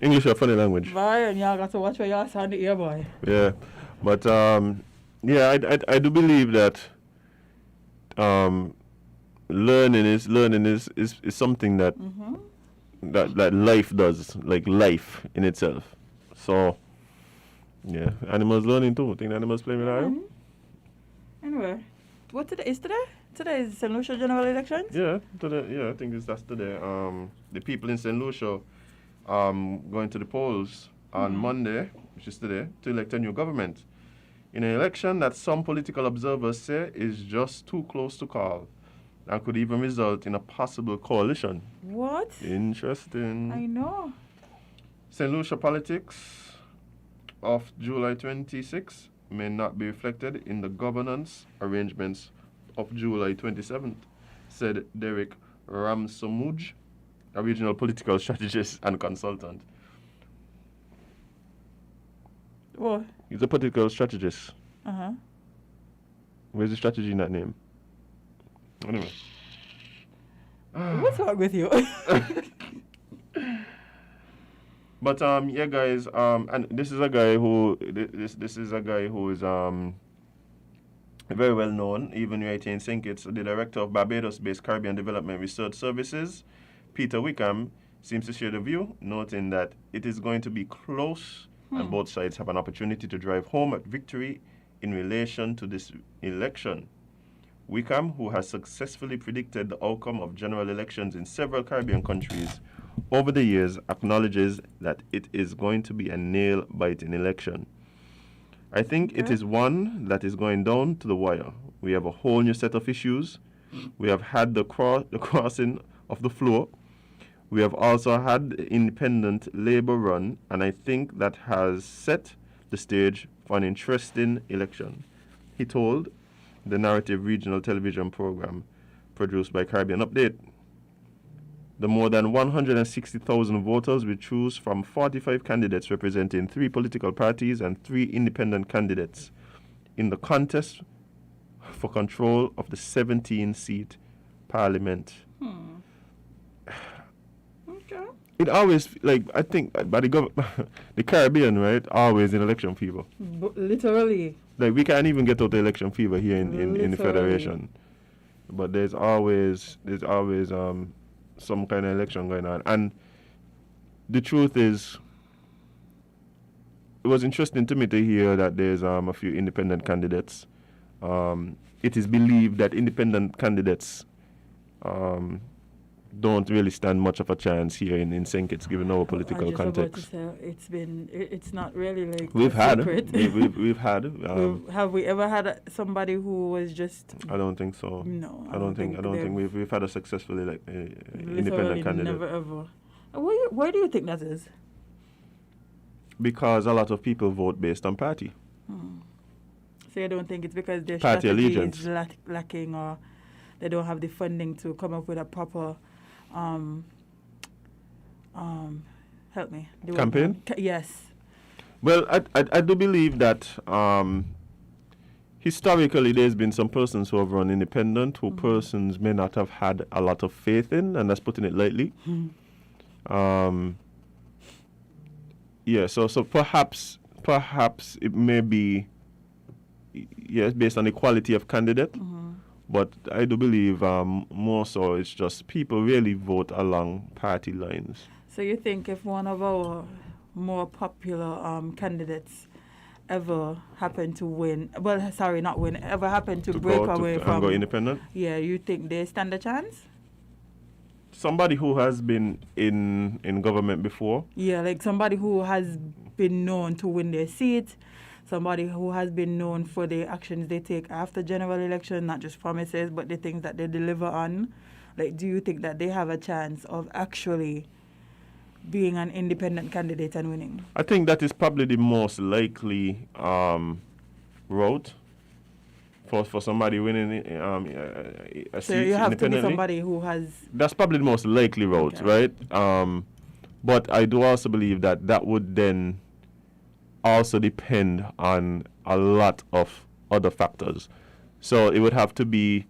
Speaker 2: English is a funny language.
Speaker 3: Bye, and y'all got to watch what y'all say on the ear, boy.
Speaker 2: Yeah, but yeah, I do believe that learning is something that that life does, like life in itself. So yeah, animals learning too. Think the animals playing with us?
Speaker 3: Anyway, what today is today? Today is St. Lucia general elections?
Speaker 2: Yeah, today. Yeah, I think that's today. The people in St. Lucia going to the polls on Monday, which is today, to elect a new government in an election that some political observers say is just too close to call and could even result in a possible coalition.
Speaker 3: What?
Speaker 2: Interesting.
Speaker 3: I know.
Speaker 2: St. Lucia politics of July 26 may not be reflected in the governance arrangements of July 27th, said Derek Ramsamuj, a regional political strategist and consultant.
Speaker 3: What?
Speaker 2: He's a political strategist.
Speaker 3: Uh-huh.
Speaker 2: Where's the strategy in that name? Anyway.
Speaker 3: What's wrong with you?
Speaker 2: But yeah, guys, and this is a guy who this is a guy who is very well known, even right in St. Kitts. The director of Barbados-based Caribbean Development Research Services, Peter Wickham, seems to share the view, noting that it is going to be close and both sides have an opportunity to drive home at victory in relation to this election. Wickham, who has successfully predicted the outcome of general elections in several Caribbean countries over the years, acknowledges that it is going to be a nail-biting election. I think it is one that is going down to the wire. We have a whole new set of issues. We have had the crossing of the floor. We have also had the independent Labour run, and I think that has set the stage for an interesting election, he told the Narrative regional television program produced by Caribbean Update. The more than 160,000 voters will choose from 45 candidates representing 3 political parties and 3 independent candidates in the contest for control of the 17-seat parliament.
Speaker 3: Okay.
Speaker 2: It always, like, I think, by the Caribbean, right, always in election fever.
Speaker 3: Literally.
Speaker 2: Like, we can't even get out the election fever here in the Federation. But there's always some kind of election going on. And the truth is, it was interesting to me to hear that there's a few independent candidates. It is believed that independent candidates don't really stand much of a chance here in St. Kitts, given our political context.
Speaker 3: It's not really like
Speaker 2: we've had.
Speaker 3: Have we ever had somebody who was just?
Speaker 2: I don't think so.
Speaker 3: No,
Speaker 2: I don't think we've had a successful independent candidate.
Speaker 3: Never ever. Why do you think that is?
Speaker 2: Because a lot of people vote based on party.
Speaker 3: So you don't think it's because their
Speaker 2: party
Speaker 3: strategy
Speaker 2: allegiance
Speaker 3: is lacking, or they don't have the funding to come up with a proper help me.
Speaker 2: Campaign?
Speaker 3: Yes.
Speaker 2: Well, I do believe that historically there's been some persons who have run independent who persons may not have had a lot of faith in, and that's putting it lightly. Yeah, so perhaps it may be, yes, based on the quality of candidate. But I do believe more so it's just people really vote along party lines.
Speaker 3: So you think if one of our more popular candidates ever happened to win, ever happened to break away from...
Speaker 2: And go independent?
Speaker 3: Yeah, you think they stand a chance?
Speaker 2: Somebody who has been in government before?
Speaker 3: Yeah, like somebody who has been known to win their seat, somebody who has been known for the actions they take after general election, not just promises, but the things that they deliver on. Like, do you think that they have a chance of actually being an independent candidate and winning?
Speaker 2: I think that is probably the most likely route for somebody winning a
Speaker 3: so
Speaker 2: seat
Speaker 3: you have to be
Speaker 2: independently.
Speaker 3: somebody who has...
Speaker 2: That's probably the most likely route, right? But I do also believe that would then also depend on a lot of other factors. So there would have to be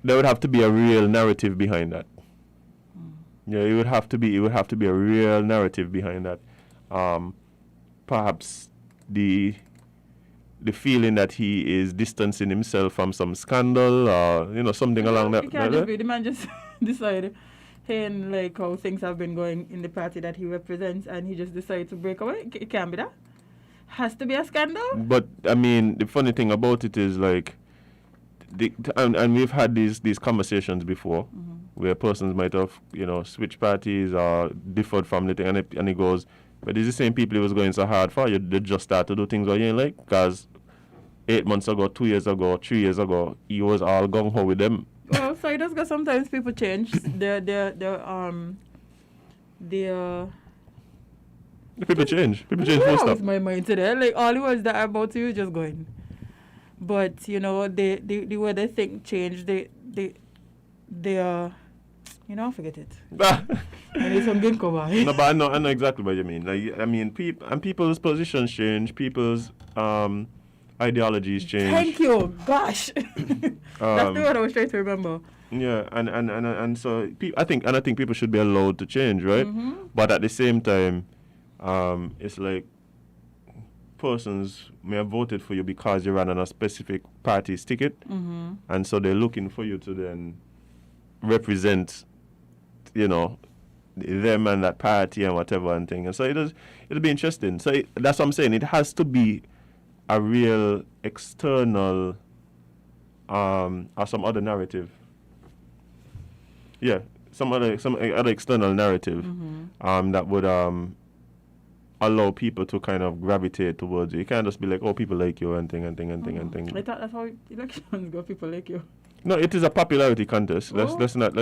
Speaker 2: a real narrative behind that. Yeah, it would have to be a real narrative behind that. Perhaps the feeling that he is distancing himself from some scandal or something along that.
Speaker 3: It can't just be the man just decide, and like how things have been going in the party that he represents, and he just decided to break away. It can't be that. Has to be a scandal. But
Speaker 2: I mean, the funny thing about it is like, and we've had these conversations before, where persons might have switched parties or differed from the thing, and it goes, but it's the same people he was going so hard for. They just start to do things that you ain't like, because 8 months ago, 2 years ago, 3 years ago, he was all gung ho with them.
Speaker 3: Well, so it does, because sometimes people change their
Speaker 2: People change full stop.
Speaker 3: With my mind today, like all the words that I'm about to use just going. But the way they think change. They are, forget it. I need some good cover.
Speaker 2: No, but I know exactly what you mean. Like, I mean, people's positions change, people's ideologies change.
Speaker 3: Thank you. Gosh, that's the word I was trying to remember.
Speaker 2: Yeah, and so I think people should be allowed to change, right? But at the same time, it's like persons may have voted for you because you ran on a specific party's ticket, and so they're looking for you to then represent, them and that party and whatever and thing. And so it'll be interesting. So that's what I'm saying. It has to be a real external or some other narrative. Yeah, some other external narrative that would allow people to kind of gravitate towards you. You can't just be like, oh, people like you and thing.
Speaker 3: I thought that's how elections go. People like you.
Speaker 2: No, it is a popularity contest. Let's not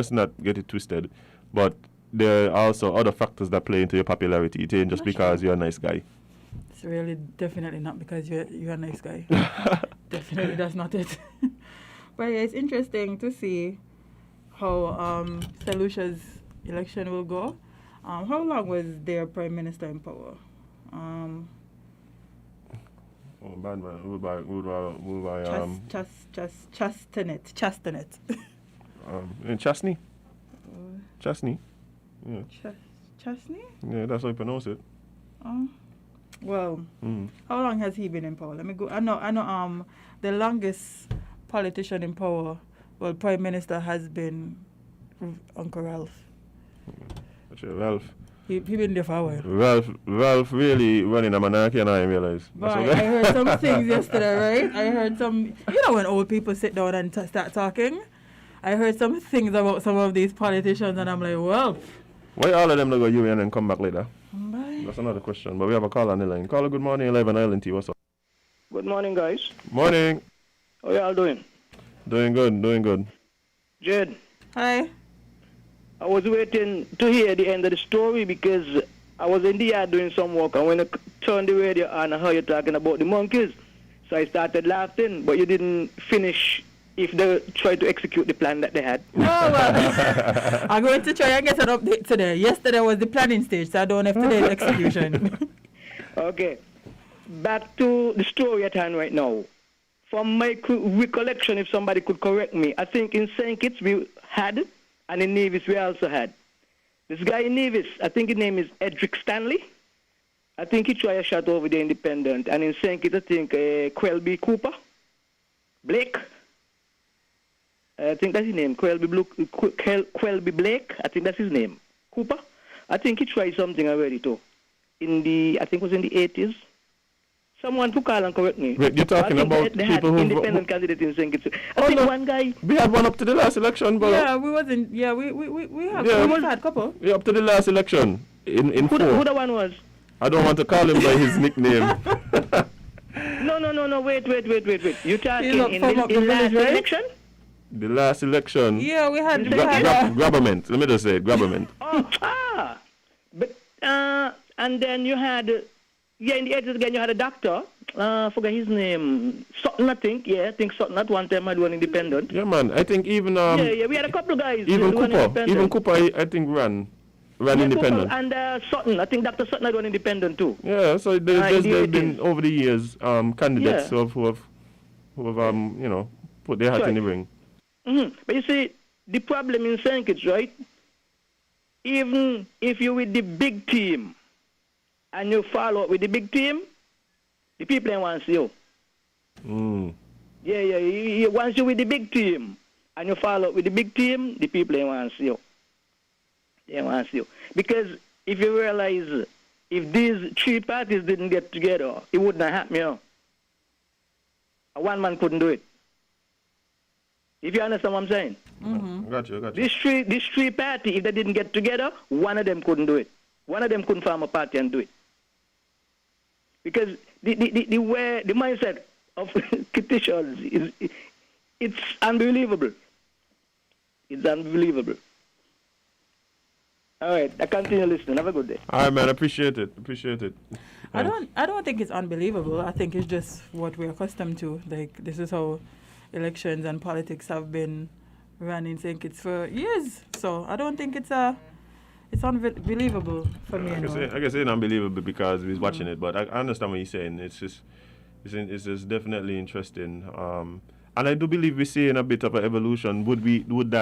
Speaker 2: get it twisted. But there are also other factors that play into your popularity. It ain't just because you're a nice guy.
Speaker 3: It's really definitely not because you're a nice guy. Definitely that's not it. But yeah, it's interesting to see how St. Lucia's election will go. How long was their prime minister in power?
Speaker 2: Oh, bad man. Who by
Speaker 3: Chastanet.
Speaker 2: In Chastney? Chastney? Yeah.
Speaker 3: Chastney?
Speaker 2: Yeah, that's how you pronounce it.
Speaker 3: Well, how long has he been in power? Let me go. I know the longest politician in power, well, prime minister has been Uncle Ralph.
Speaker 2: Ralph.
Speaker 3: He been there for a while.
Speaker 2: Ralph really running a monarchy, and I realize.
Speaker 3: But I heard some things yesterday, right? I heard some, when old people sit down and start talking, I heard some things about some of these politicians, and I'm like, well.
Speaker 2: Why all of them go UN and come back later?
Speaker 3: Bye.
Speaker 2: That's another question. But we have a caller on the line. Caller, good morning, Live on Island T. What's up?
Speaker 12: Good morning, guys.
Speaker 2: Morning.
Speaker 12: How y'all doing?
Speaker 2: Doing good.
Speaker 12: Jade.
Speaker 3: Hi.
Speaker 12: I was waiting to hear the end of the story because I was in the yard doing some work, and when I turned the radio on, I heard you talking about the monkeys. So I started laughing, but you didn't finish if they tried to execute the plan that they had.
Speaker 3: Oh, well, I'm going to try and get an update today. Yesterday was the planning stage, so I don't have today's execution.
Speaker 12: Okay. Back to the story at hand right now. From my recollection, if somebody could correct me, I think in St. Kitts we had, and in Nevis we also had. This guy in Nevis, I think his name is Edric Stanley. I think he tried a shot over the Independent. And in St. Kitts, I think Quelby Cooper. Blake. I think that's his name. Quelby Blake. I think that's his name. Cooper. I think he tried something already too. I think it was in the 80s. Someone to call and correct me.
Speaker 2: Wait, you're talking about
Speaker 12: they
Speaker 2: people
Speaker 12: had
Speaker 2: who
Speaker 12: independent candidates in St. Kitts. I think one guy.
Speaker 2: We had one up to the last election, but
Speaker 3: yeah, we wasn't. Yeah, we have.
Speaker 2: Yeah,
Speaker 3: we had a couple.
Speaker 2: Yeah, up to the last election in
Speaker 12: Who
Speaker 2: 4.
Speaker 12: the one was?
Speaker 2: I don't want to call him by his nickname.
Speaker 12: No. Wait. You talking in the last election?
Speaker 2: The last election.
Speaker 3: Yeah, we had.
Speaker 2: Grabberment. Let me just say it. Grabberment.
Speaker 12: But and then you had. Yeah, in the 80s again, you had a doctor. Forget his name. Sutton, I think. Yeah, I think Sutton at one time had one independent.
Speaker 2: Yeah, man. I think even
Speaker 12: yeah, we had a couple of guys.
Speaker 2: Even Cooper, I think ran independent.
Speaker 12: Cooper and Sutton, I think Dr. Sutton had one independent too.
Speaker 2: Yeah, so there's been over the years candidates who have put their hat in the ring.
Speaker 12: Mm-hmm. But you see, the problem in St. Kitts, right? Even if you're with the big team, and you follow up with the big team, the people ain't want to see you. Yeah. Once you're with the big team, and you follow up with the big team, the people ain't want to see you. They ain't want to see you. Because if you realize, if these 3 parties didn't get together, it wouldn't have happened, One man couldn't do it. If you understand what I'm saying.
Speaker 3: Mm-hmm.
Speaker 2: Got you.
Speaker 12: This three party, if they didn't get together, one of them couldn't do it. One of them couldn't form a party and do it. Because the mindset of Kittitians it's unbelievable. It's unbelievable. All right, I continue listening. Have a good day.
Speaker 2: All right, man. Appreciate it.
Speaker 3: I don't think it's unbelievable. I think it's just what we're accustomed to. Like, this is how elections and politics have been run in St. Kitts for years. So I don't think it's unbelievable for me.
Speaker 2: I guess it's unbelievable because he's watching it, but I understand what you're saying. It's just definitely interesting. And I do believe we're seeing a bit of an evolution. Would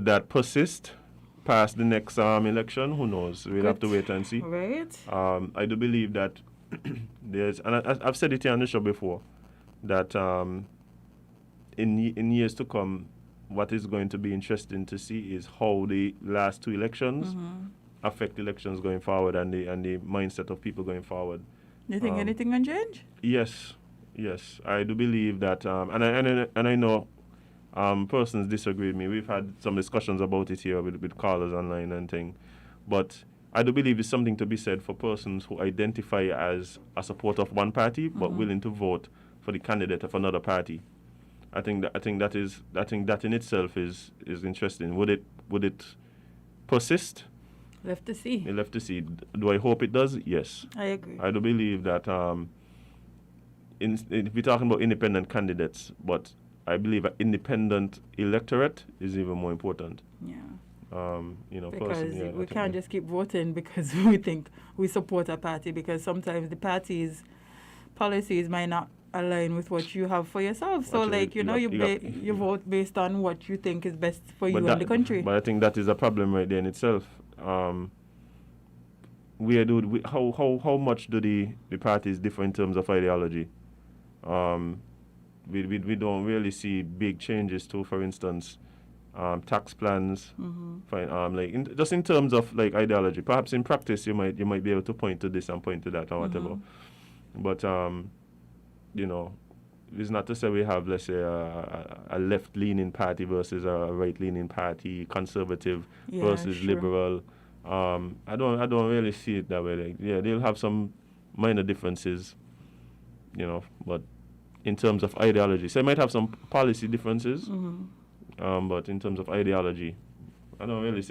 Speaker 2: that persist past the next election? Who knows? We'll have to wait and see.
Speaker 3: Right.
Speaker 2: I do believe that there's, and I've said it here on the show before, that in years to come, what is going to be interesting to see is how the last 2 elections affect elections going forward and the mindset of people going forward.
Speaker 3: You think anything can change?
Speaker 2: Yes, I do believe that, and I know persons disagree with me. We've had some discussions about it here with callers online and thing, but I do believe there's something to be said for persons who identify as a supporter of one party but willing to vote for the candidate of another party. I think that in itself is interesting. Would it persist?
Speaker 3: Left to see.
Speaker 2: Left to see. Do I hope it does? Yes.
Speaker 3: I agree.
Speaker 2: I do believe that if we're talking about independent candidates, but I believe an independent electorate is even more important.
Speaker 3: Yeah.
Speaker 2: Because
Speaker 3: we can't just keep voting because we think we support a party, because sometimes the party's policies might not align with what you have for yourself. So, you vote based on what you think is best for you and the country.
Speaker 2: But I think that is a problem right there in itself. How much do the parties differ in terms of ideology? We don't really see big changes to, for instance, tax plans. Just in terms of like ideology. Perhaps in practice you might be able to point to this and point to that or whatever. But it's not to say we have, let's say, a left-leaning party versus a right-leaning party, conservative versus liberal. I don't really see it that way. Like, they'll have some minor differences, but in terms of ideology, so they might have some policy differences, but in terms of ideology, I don't really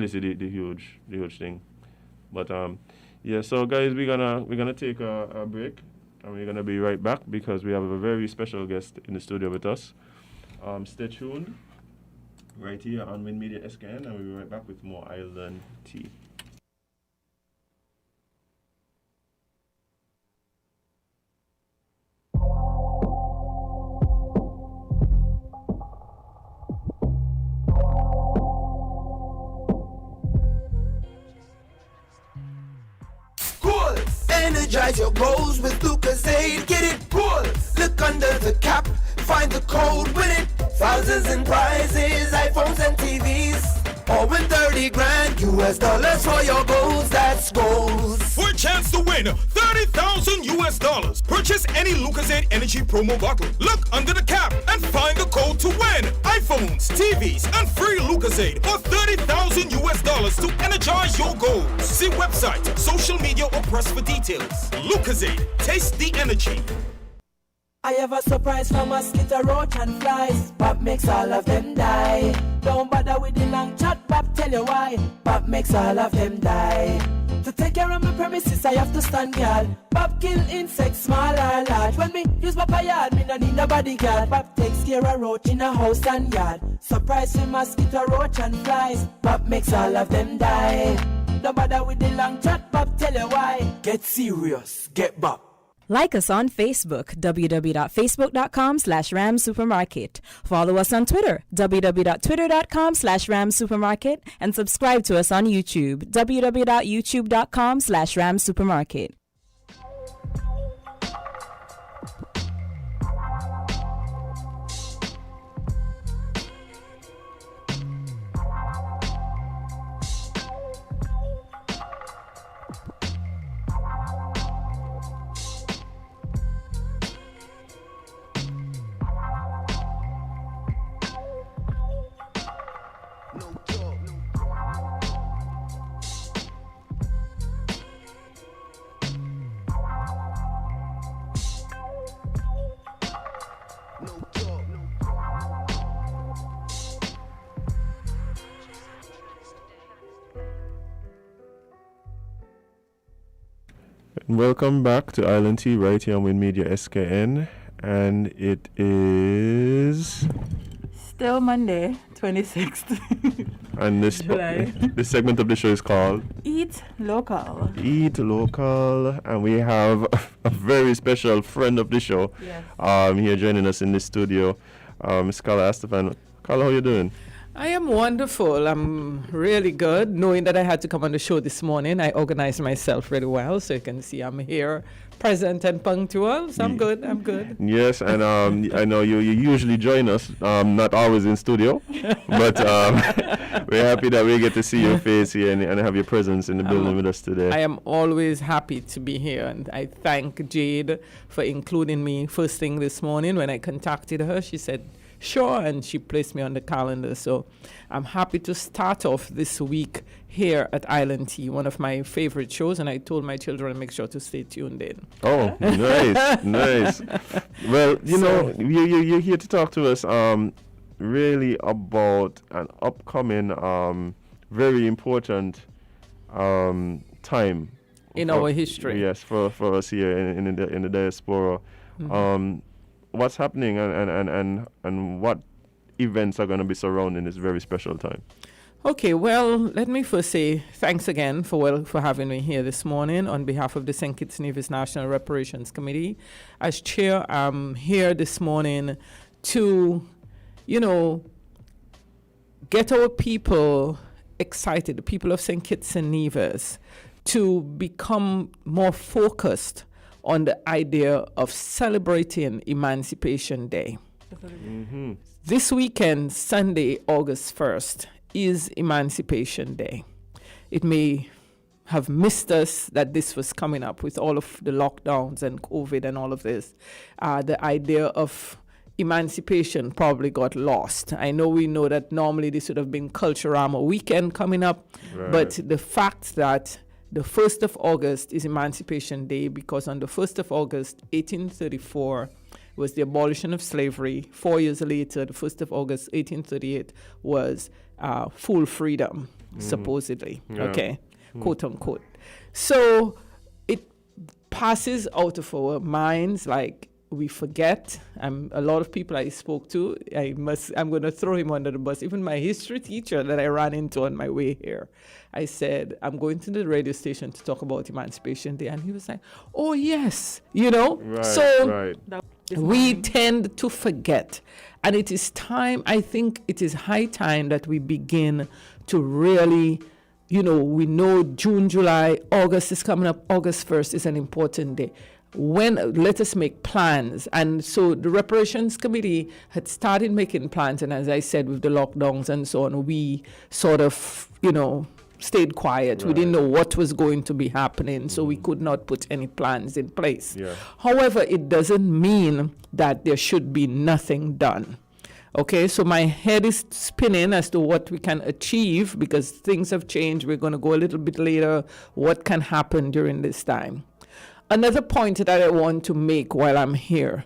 Speaker 2: see the huge thing. But so guys, we're gonna take a break. And we're going to be right back because we have a very special guest in the studio with us. Stay tuned right here on WINNMedia SKN, and we'll be right back with more Island Tea.
Speaker 5: Energize your goals with Lucozade. Get it cool. Look under the cap. Find the code. Win it. Thousands in prizes. iPhones and TVs. Or win 30 grand US dollars for your goals. That's goals.
Speaker 13: For a chance to win 30,000 US dollars. Purchase any Lucozade Energy promo bottle. Look under the cap and find the code to win. iPhones, TVs, and free Lucozade for 30,000 US dollars to energize your goals. See website, social media, or press for details. Lucozade, taste the energy.
Speaker 5: I have a surprise for mosquito, roach, and flies. Pop makes all of them die. Don't bother with the long chat, Pop tell you why. Pop makes all of them die. To take care of my premises, I have to stand guard. Pop kill insects, small or large. When me use my yard, me no need no bodyguard. Pop takes care of roach in a house and yard. Surprise with mosquito, roach, and flies. Pop makes all of them die. Don't bother with the long chat, Pop tell you why. Get serious, get Pop.
Speaker 14: Like us on Facebook, www.facebook.com/ramsupermarket. Follow us on Twitter, www.twitter.com/ramsupermarket. And subscribe to us on YouTube, www.youtube.com/ramsupermarket.
Speaker 2: Welcome back to Island Tea right here on WINNMedia SKN, and it is
Speaker 3: still Monday, 26th.
Speaker 2: And this segment of the show is called
Speaker 3: Eat Local.
Speaker 2: Eat Local, and we have a very special friend of the show here joining us in the studio, Miss Carla Astaphan. Carla, how you doing?
Speaker 15: I am wonderful. I'm really good. Knowing that I had to come on the show this morning, I organized myself really well, so you can see I'm here, present and punctual. So I'm good. I'm good.
Speaker 2: Yes, and I know you usually join us, not always in studio, but we're happy that we get to see your face here and have your presence in the building with us today.
Speaker 15: I am always happy to be here, and I thank Jade for including me first thing this morning. When I contacted her, she said, sure, and she placed me on the calendar. So I'm happy to start off this week here at Island Tea, one of my favorite shows, and I told my children to make sure to stay tuned in.
Speaker 2: Oh, nice, nice. Well, you're here to talk to us really about an upcoming, very important time
Speaker 15: in our history.
Speaker 2: Yes, for us here in the diaspora. Mm-hmm. What's happening and what events are going to be surrounding this very special time?
Speaker 15: Okay, well, let me first say thanks again for having me here this morning on behalf of the St. Kitts Nevis National Reparations Committee. As chair, I'm here this morning to, get our people excited, the people of St. Kitts and Nevis, to become more focused on the idea of celebrating Emancipation Day. Mm-hmm. This weekend, Sunday, August 1st, is Emancipation Day. It may have missed us that this was coming up with all of the lockdowns and COVID and all of this. The idea of emancipation probably got lost. I know we know that normally this would have been Culturama weekend coming up, right. But the fact that the 1st of August is Emancipation Day because on the 1st of August, 1834, was the abolition of slavery. 4 years later, the 1st of August, 1838, was full freedom, supposedly, okay, quote unquote. So it passes out of our minds like we forget. A lot of people I spoke to, I'm going to throw him under the bus. Even my history teacher that I ran into on my way here, I said, I'm going to the radio station to talk about Emancipation Day. And he was like, oh, yes,
Speaker 2: Right,
Speaker 15: so we tend to forget. And it is time, I think it is high time that we begin to really, we know June, July, August is coming up. August 1st is an important day. Let us make plans. And so the Reparations Committee had started making plans. And as I said, with the lockdowns and so on, we sort of, stayed quiet. Right. We didn't know what was going to be happening, so we could not put any plans in place. Yeah. However, it doesn't mean that there should be nothing done. Okay, so my head is spinning as to what we can achieve because things have changed. We're going to go a little bit later. What can happen during this time? Another point that I want to make while I'm here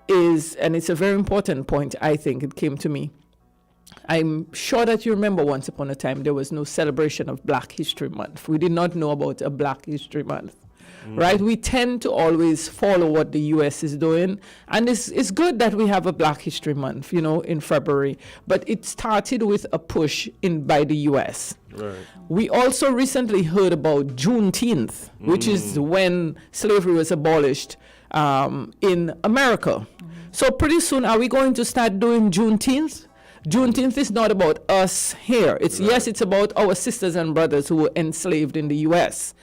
Speaker 15: is, and it's a very important point, I think it came to me. I'm sure that you remember once upon a time there was no celebration of Black History Month. We did not know about a Black History Month, right? We tend to always follow what the U.S. is doing. And it's good that we have a Black History Month, in February. But it started with a push by the U.S. Right. We also recently heard about Juneteenth, which is when slavery was abolished in America. So pretty soon, are we going to start doing Juneteenth? Juneteenth is not about us here. Yes, it's about our sisters and brothers who were enslaved in the U.S.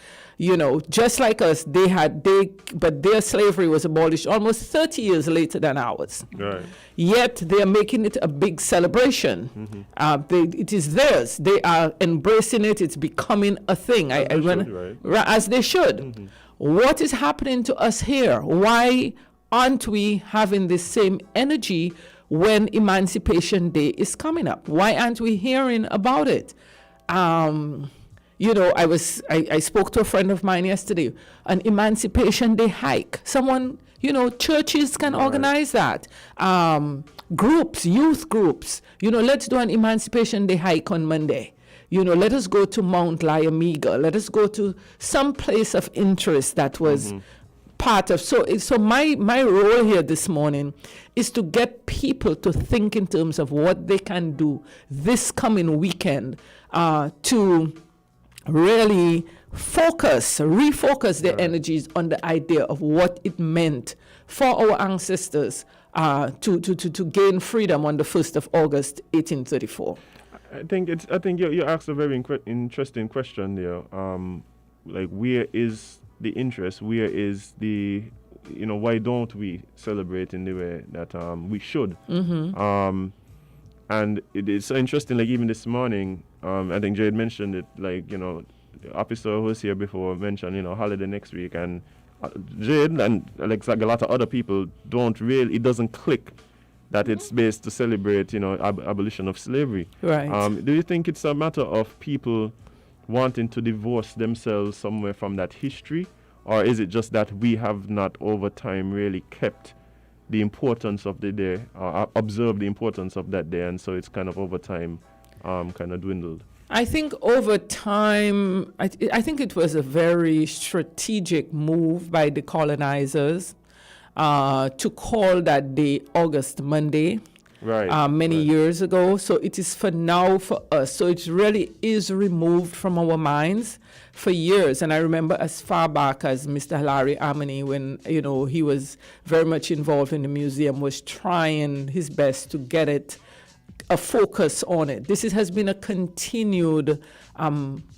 Speaker 15: Just like us, but their slavery was abolished almost 30 years later than ours. Right. Yet they are making it a big celebration. Mm-hmm. It is theirs. They are embracing it. It's becoming a thing. As they should. Mm-hmm. What is happening to us here? Why aren't we having the same energy when Emancipation Day is coming up? Why aren't we hearing about it? I spoke to a friend of mine yesterday, an Emancipation Day hike. Someone, churches can organize that. Groups, youth groups, let's do an Emancipation Day hike on Monday. Let us go to Mount Liamiga. Let us go to some place of interest that was part of. So my role here this morning is to get people to think in terms of what they can do this coming weekend to really refocus their energies on the idea of what it meant for our ancestors to gain freedom on the 1st of August, 1834.
Speaker 2: I think you asked a very interesting question there. Like, where is the interest? Where is the, why don't we celebrate in the way that we should?
Speaker 15: Mm-hmm.
Speaker 2: And it's so interesting. Like, even this morning, I think Jade mentioned it. Like, the officer who was here before mentioned, holiday next week, and Jade and like a lot of other people it doesn't click that it's based to celebrate, abolition of slavery.
Speaker 15: Right.
Speaker 2: Do you think it's a matter of people wanting to divorce themselves somewhere from that history, or is it just that we have not over time really kept the importance of the day, or observed the importance of that day, and so it's kind of over time kind of dwindled?
Speaker 15: I think over time, I think it was a very strategic move by the colonizers to call that day August Monday.
Speaker 2: Right.
Speaker 15: Many years ago. So it is for now for us. So it really is removed from our minds for years. And I remember as far back as Mr. Hilary Amini, when, he was very much involved in the museum, was trying his best to get it a focus on it. This has been a continued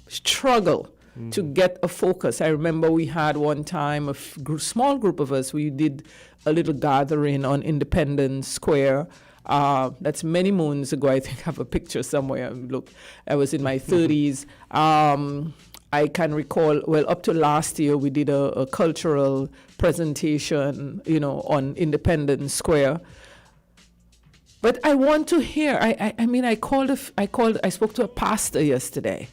Speaker 15: struggle to get a focus. I remember we had one time a small group of us, we did a little gathering on Independence Square. That's many moons ago. I think I have a picture somewhere. Look, I was in my 30s. I can recall, up to last year, we did a cultural presentation, on Independence Square. But I want to hear, I spoke to a pastor yesterday,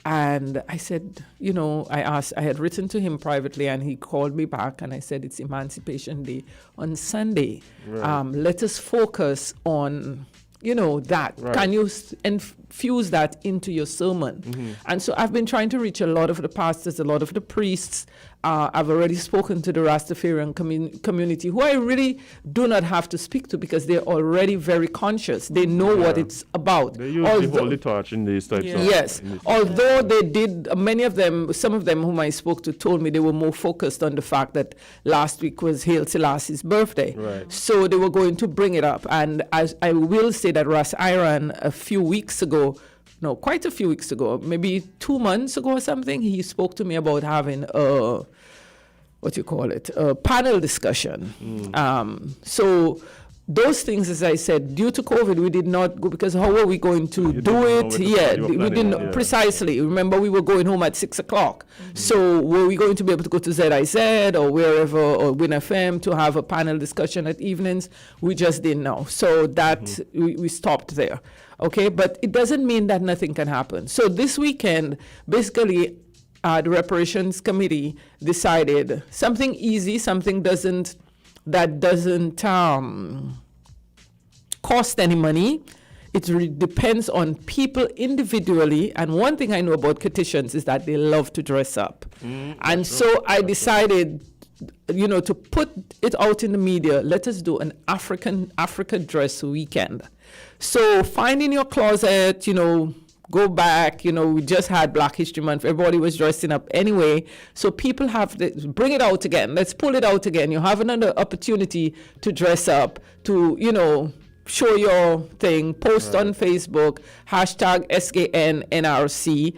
Speaker 15: and I said, I had written to him privately, and he called me back, and I said, it's Emancipation Day on Sunday.
Speaker 2: Right.
Speaker 15: Let us focus on, that.
Speaker 2: Right.
Speaker 15: Can you infuse that into your sermon?
Speaker 2: Mm-hmm.
Speaker 15: And so I've been trying to reach a lot of the pastors, a lot of the priests. I've already spoken to the Rastafarian community, who I really do not have to speak to because they're already very conscious. They know what it's about.
Speaker 2: They usually hold the torch in these types of...
Speaker 15: Yes. Although they did, some of them whom I spoke to told me they were more focused on the fact that last week was Haile Selassie's birthday.
Speaker 2: Right.
Speaker 15: So they were going to bring it up. And I will say that Ras Iran quite a few weeks ago, maybe 2 months ago or something, he spoke to me about having a panel discussion. So those things, as I said, due to COVID, we did not go, because how were we going to do it? We didn't precisely. Remember, we were going home at 6 o'clock. So were we going to be able to go to ZIZ or wherever, or Win FM to have a panel discussion at evenings? We just didn't know. So that we stopped there. Okay, but it doesn't mean that nothing can happen. So this weekend, basically, the Reparations Committee decided something easy, something that doesn't cost any money. It depends on people individually. And one thing I know about Kittians is that they love to dress up. And so I decided, to put it out in the media, let us do an Africa dress weekend. So find in your closet, go back, we just had Black History Month. Everybody was dressing up anyway. So people have to bring it out again. Let's pull it out again. You have another opportunity to dress up, to, show your thing, post on Facebook, #SKNNRC,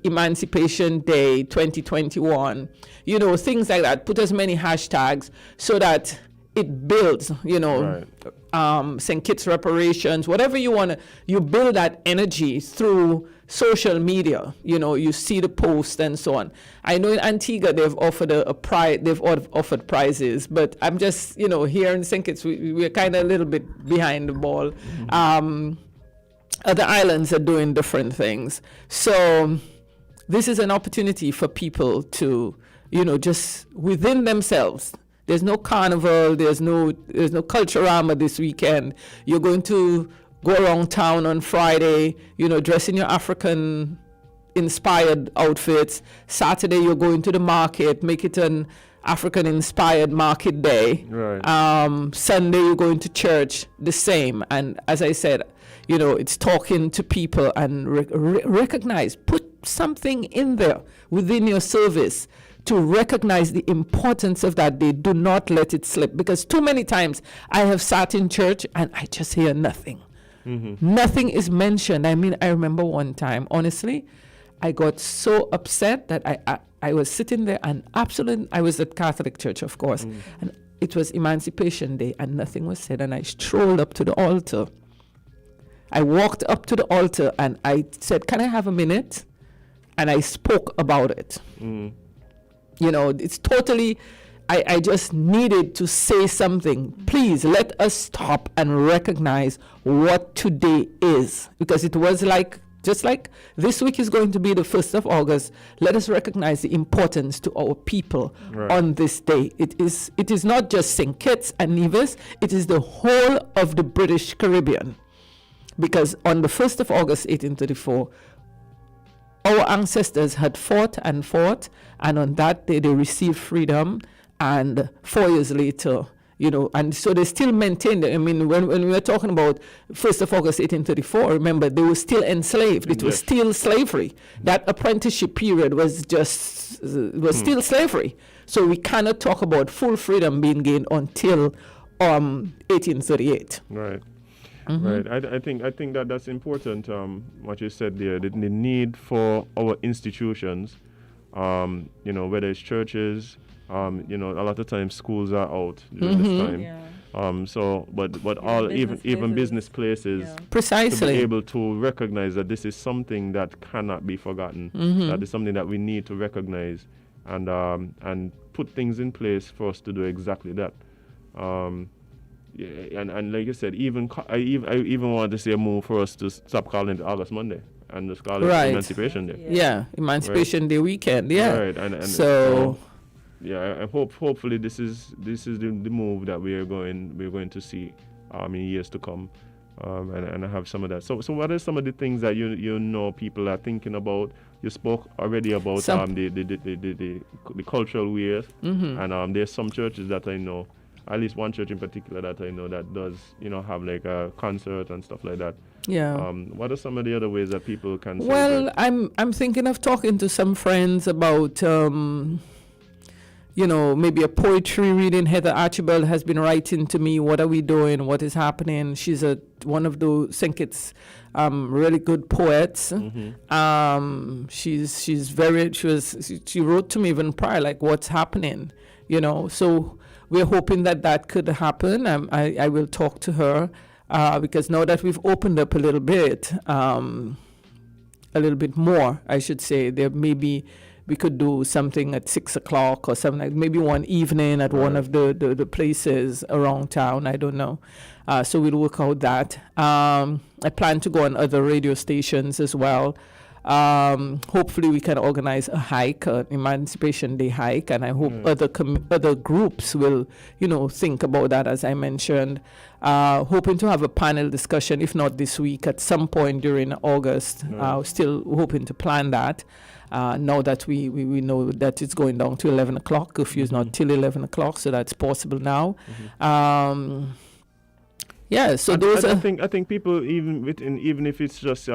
Speaker 15: #Emancipation Day 2021, things like that. Put as many hashtags so that it builds, St. Kitts reparations, whatever you want to, you build that energy through social media. You see the post and so on. I know in Antigua they've offered offered prizes, but I'm just, here in St. Kitts we're kind of a little bit behind the ball. Other islands are doing different things. So this is an opportunity for people to, just within themselves. There's no carnival, there's no Culturama this weekend. You're going to go around town on Friday, dress in your African-inspired outfits. Saturday, you're going to the market, make it an African-inspired market day.
Speaker 2: Right.
Speaker 15: Sunday, you're going to church, the same. And as I said, it's talking to people and recognize, put something in there within your service to recognize the importance of that day. Do not let it slip, because too many times I have sat in church and I just hear nothing. Nothing is mentioned. I mean, I remember one time, honestly, I got so upset that I was sitting there and I was at Catholic Church, of course, and it was Emancipation Day and nothing was said, and I strolled up to the altar. I walked up to the altar and I said, "Can I have a minute?" And I spoke about it. You know, it's totally, I just needed to say something. Please let us stop and recognize what today is, because it was like, just like this week is going to be the 1st of August, let us recognize the importance to our people on this day. It is not just St. Kitts and Nevis, it is the whole of the British Caribbean. Because on the 1st of August, 1834, our ancestors had fought, and on that day they received freedom, and 4 years later, you know, and so they still maintained it. I mean, when we were talking about 1st of August 1834, remember, they were still enslaved. It was still slavery. That apprenticeship period was still slavery. So we cannot talk about full freedom being gained until 1838.
Speaker 2: Right. Right. I think that that's important. What you said there, the need for our institutions, you know, whether it's churches, you know, a lot of times schools are out during this time. So, but all even business places,
Speaker 15: precisely,
Speaker 2: to be able to recognize that this is something that cannot be forgotten. That is something that we need to recognize, and put things in place for us to do exactly that. And like I said, I even wanted to see a move for us to stop calling it August Monday and just call it Emancipation Day.
Speaker 15: Yeah, Emancipation Day weekend. Yeah.
Speaker 2: Right. And so yeah, I hopefully this is the move that we're going to see in years to come, and I have some of that. So what are some of the things that you know people are thinking about? You spoke already about the cultural wears, and there's some churches that I know. At least one church in particular that I know that does, you know, have like a concert and stuff like that.
Speaker 15: Yeah.
Speaker 2: What are some of the other ways that people can?
Speaker 15: Well, I'm thinking of talking to some friends about, you know, maybe a poetry reading. Heather Archibald has been writing to me. What are we doing? What is happening? She's one of the St. Kitts really good poets. She wrote to me even prior, like, what's happening, you know. So we're hoping that could happen. I will talk to her because now that we've opened up a little bit more, I should say, there maybe we could do something at 6 o'clock or something, like maybe one evening at one of the places around town. I don't know. So we'll work out that. I plan to go on other radio stations as well. Hopefully we can organize a hike, an Emancipation Day hike, and I hope other groups will, you know, think about that, as I mentioned. Hoping to have a panel discussion, if not this week, at some point during August. Still hoping to plan that. Now that we know that it's going down to 11 o'clock, curfew is not till 11 o'clock, so that's possible now. Yeah, so I
Speaker 2: think people, even if it's just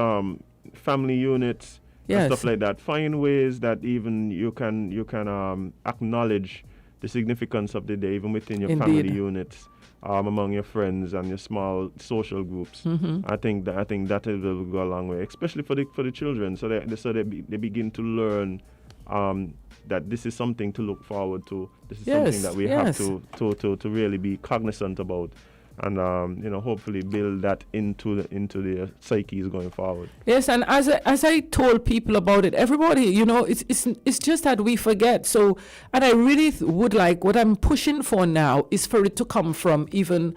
Speaker 2: family units and stuff like that, find ways that even you can acknowledge the significance of the day even within your family units, among your friends and your small social groups. I think that will go a long way, especially for the children, so they begin to learn that this is something to look forward to. This is something that we have to really be cognizant about. And you know, hopefully build that into their psyches going forward.
Speaker 15: Yes, and as I told people about it, everybody, you know, it's just that we forget. So, and I really would like, what I'm pushing for now is for it to come from even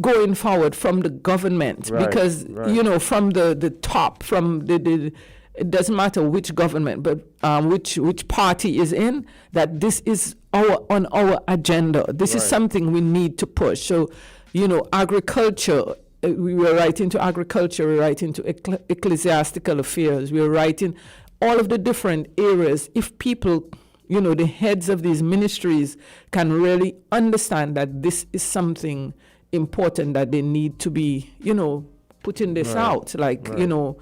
Speaker 15: going forward from the government, because you know, from the top, from the it doesn't matter which government, but which party is in, that this is on our agenda. This is something we need to push. So, you know, agriculture, we were right into agriculture, we're right into ecclesiastical affairs, we're right in all of the different areas. If people, you know, the heads of these ministries can really understand that this is something important, that they need to be, you know, putting this out, like, you know,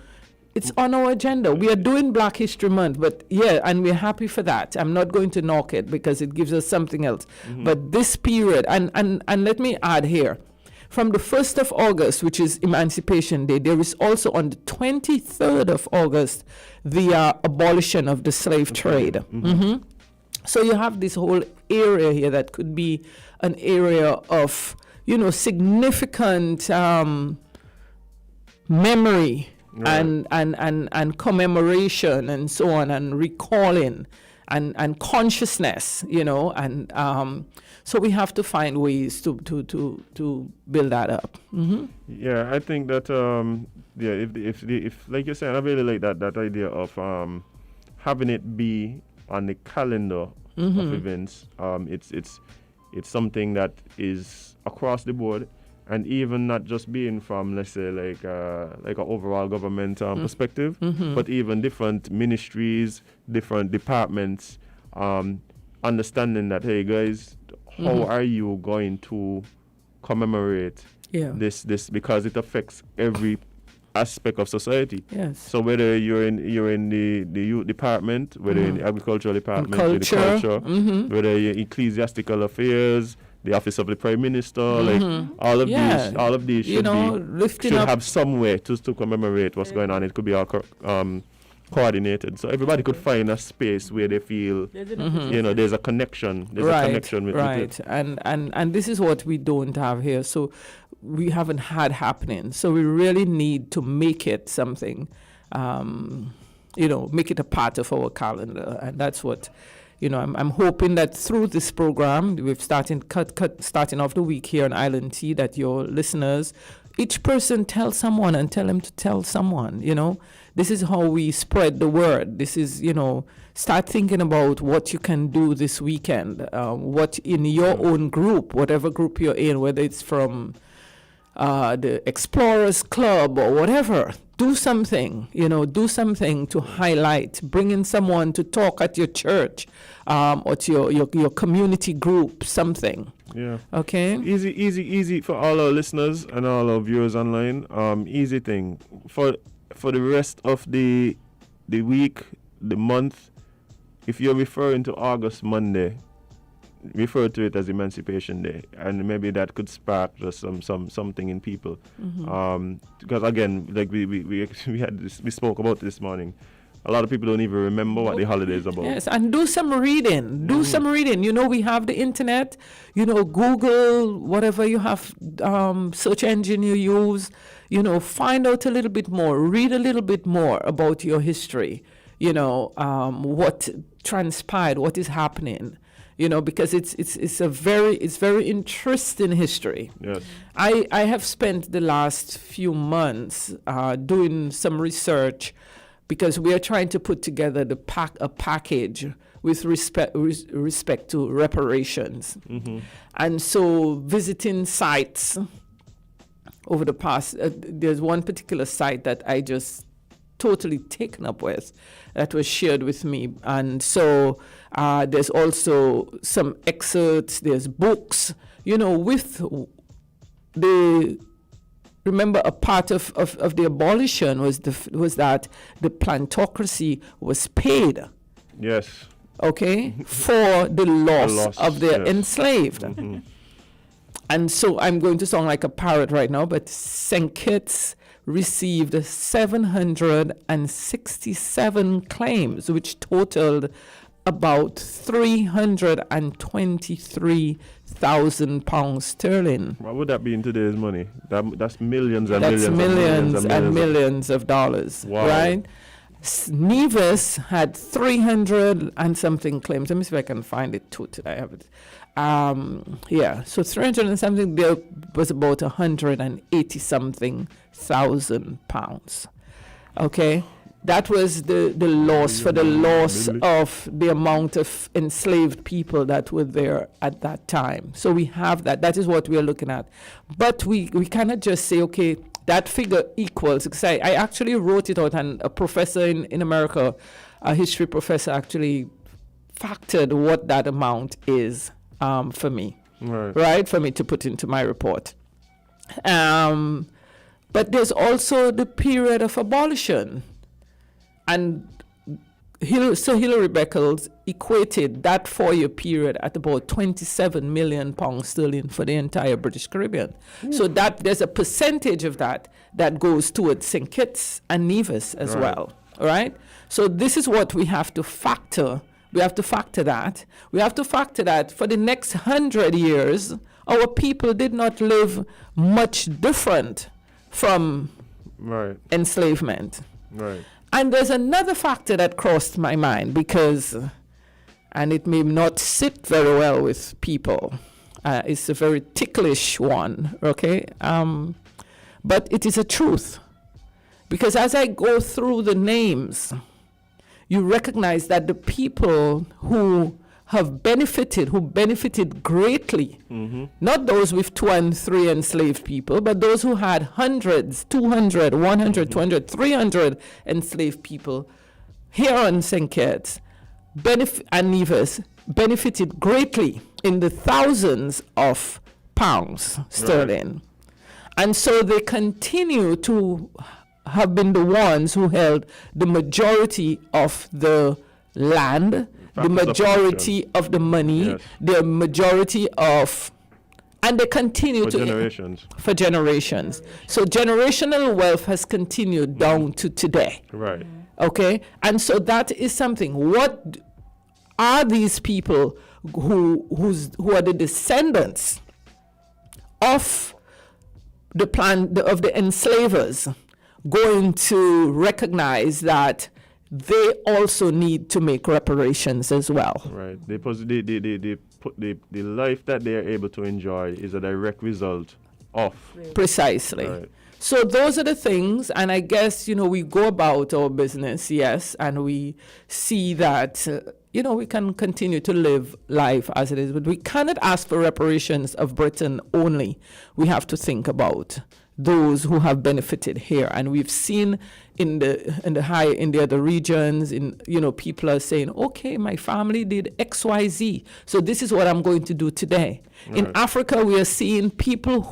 Speaker 15: it's on our agenda. We are doing Black History Month, but and we're happy for that. I'm not going to knock it because it gives us something else. But this period, and let me add here, from the 1st of August, which is Emancipation Day, there is also on the 23rd of August, the abolition of the slave trade. Mm-hmm. So you have this whole area here that could be an area of, significant memory and commemoration and so on, and recalling and consciousness, so we have to find ways to build that up. Mm-hmm.
Speaker 2: Yeah, I think that if like you're saying, I really like that idea of having it be on the calendar of events. It's something that is across the board, and even not just being from, let's say, like an overall government perspective, but even different ministries, different departments, understanding that, hey guys, how are you going to commemorate this because it affects every aspect of society.
Speaker 15: Yes.
Speaker 2: So whether you're in the youth department, whether in the agricultural department, the culture, whether you're ecclesiastical affairs, the office of the prime minister, like all of these should have some way to commemorate what's going on. It could be all coordinated, so everybody could find a space where they feel there's a connection. There's a connection with
Speaker 15: it. And this is what we don't have here. So we haven't had happening. So we really need to make it something, make it a part of our calendar. And that's what, I'm hoping that through this program, we've starting off the week here on Island Tea, that your listeners, each person tell someone and tell them to tell someone, This is how we spread the word. This is, start thinking about what you can do this weekend, what in your own group, whatever group you're in, whether it's from the Explorers Club or whatever, do something, do something to highlight, bring in someone to talk at your church or to your community group, something.
Speaker 2: Yeah.
Speaker 15: Okay.
Speaker 2: Easy for all our listeners and all our viewers online. Easy thing for the rest of the week, the month. If you're referring to August Monday, refer to it as Emancipation Day, and maybe that could spark just something in people. Because again, like we spoke about this morning. A lot of people don't even remember what the holiday is about.
Speaker 15: Yes, and do some reading. Do some reading. We have the internet, Google, whatever you have, search engine you use, find out a little bit more, read a little bit more about your history, what transpired, what is happening, because it's very interesting history.
Speaker 2: Yes.
Speaker 15: I have spent the last few months doing some research, because we are trying to put together a package with respect to reparations. And so visiting sites over the past, there's one particular site that I just totally taken up with that was shared with me. And so there's also some excerpts, there's books, with the... Remember, a part of the abolition was that the plantocracy was paid.
Speaker 2: Yes.
Speaker 15: Okay, for the loss of the enslaved. And so I'm going to sound like a parrot right now, but St. Kitts received 767 claims, which totaled about £323,000 sterling.
Speaker 2: What would that be in today's money? That's millions and
Speaker 15: that's
Speaker 2: millions
Speaker 15: and millions of dollars.
Speaker 2: Wow.
Speaker 15: Right? Nevis had 300 and something claims. Let me see if I can find it too. I have it. So 300 and something. There was about 180 something thousand pounds. Okay. That was the loss for the loss of the amount of enslaved people that were there at that time. So we have that. That is what we are looking at. But we cannot just say, okay, that figure equals. Because I actually wrote it out, and a professor in America, a history professor, actually factored what that amount is for me. Right? For me to put into my report. But there's also the period of abolition. And Sir Hilary Beckles equated that 4-year period at about 27 million pounds sterling for the entire British Caribbean. So that there's a percentage of that goes towards St. Kitts and Nevis as well. All right. So this is what we have to factor. We have to factor that. We have to factor that for the next 100 years, our people did not live much different from enslavement.
Speaker 2: Right.
Speaker 15: And there's another factor that crossed my mind because, and it may not sit very well with people, it's a very ticklish one, okay? But it is a truth. Because as I go through the names, you recognize that the people who have benefited, who benefited greatly, not those with 2 and 3 enslaved people, but those who had hundreds, 200, 100, 200, 300 enslaved people here on St. Kitts and Nevis benefited greatly in the thousands of pounds sterling. And so they continue to have been the ones who held the majority of the land, the majority of the money, the majority of, and they continue
Speaker 2: for generations.
Speaker 15: For generations. So generational wealth has continued down to today.
Speaker 2: Right.
Speaker 15: Okay? And so that is something. What are these people who are the descendants of the enslavers going to recognize that they also need to make reparations as well?
Speaker 2: Right. They put the life that they are able to enjoy is a direct result of.
Speaker 15: Precisely.
Speaker 2: Right.
Speaker 15: So those are the things, and I guess, we go about our business, yes, and we see that, we can continue to live life as it is, but we cannot ask for reparations of Britain only. We have to think about those who have benefited here, and we've seen in the other regions, people are saying, okay, my family did XYZ, so this is what I'm going to do today. Right. In Africa, we are seeing people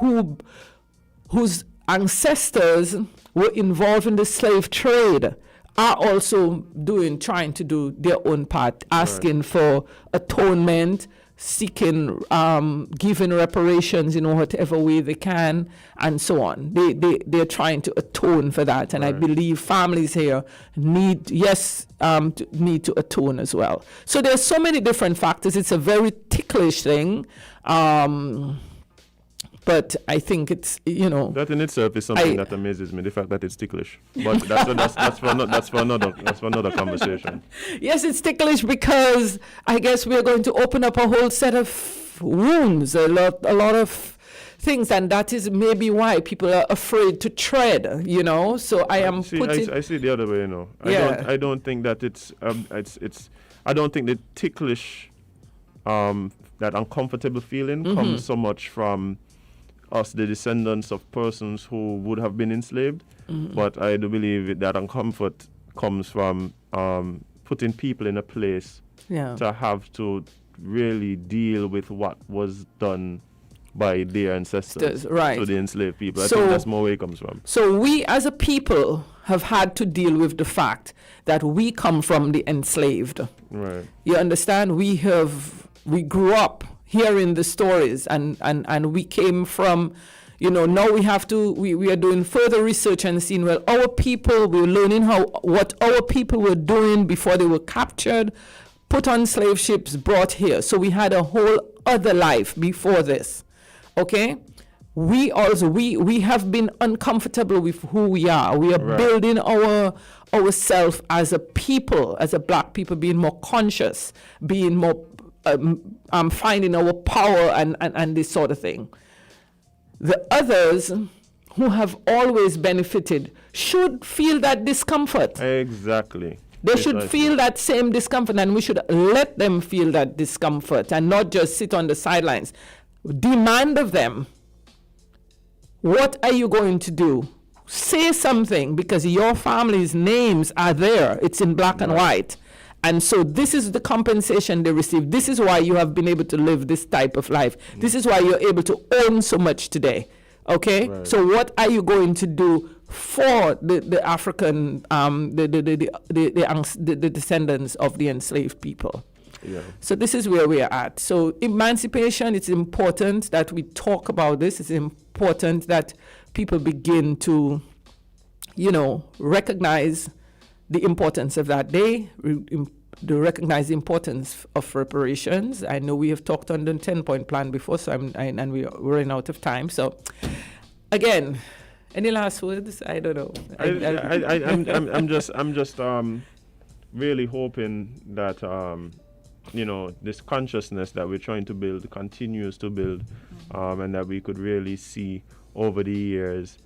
Speaker 15: whose ancestors were involved in the slave trade are also trying to do their own part, asking for atonement, seeking, giving reparations in whatever way they can, and so on. They're trying to atone for that, and I believe families here need to atone as well. So there's so many different factors. It's a very ticklish thing. But I think it's,
Speaker 2: that in itself is something that amazes me, the fact that it's ticklish. But that's for another conversation.
Speaker 15: Yes, it's ticklish because I guess we're going to open up a whole set of wounds, a lot of things, and that is maybe why people are afraid to tread. So I am putting.
Speaker 2: I see it the other way. I don't think that it's. I don't think the ticklish, that uncomfortable feeling comes so much from us, the descendants of persons who would have been enslaved, but I do believe that uncomfort comes from putting people in a place to have to really deal with what was done by their ancestors, so the enslaved people. I think that's more where it comes from.
Speaker 15: So we as a people have had to deal with the fact that we come from the enslaved.
Speaker 2: Right.
Speaker 15: You understand? We grew up hearing the stories, and we came from, now we have to, we are doing further research and seeing, we're learning what our people were doing before they were captured, put on slave ships, brought here. So we had a whole other life before this, okay? We also, we have been uncomfortable with who we are. We are building ourselves as a people, as a black people, being more conscious, being more finding our power and this sort of thing. The others who have always benefited should feel that discomfort.
Speaker 2: Exactly.
Speaker 15: They should feel that same discomfort, and we should let them feel that discomfort and not just sit on the sidelines. Demand of them, what are you going to do? Say something, because your family's names are there. It's in black and white. And so this is the compensation they receive. This is why you have been able to live this type of life. This is why you're able to own so much today. Okay? So what are you going to do for the African, the descendants of the enslaved people.
Speaker 2: Yeah.
Speaker 15: So this is where we are at. So emancipation, it's important that we talk about this. It's important that people begin to, recognize the importance of that day, to recognize the importance of reparations. I know we have talked on the 10-point plan before, so and we're running out of time. So again, any last words? I don't know.
Speaker 2: I'm just really hoping that this consciousness that we're trying to build continues to build, and that we could really see over the years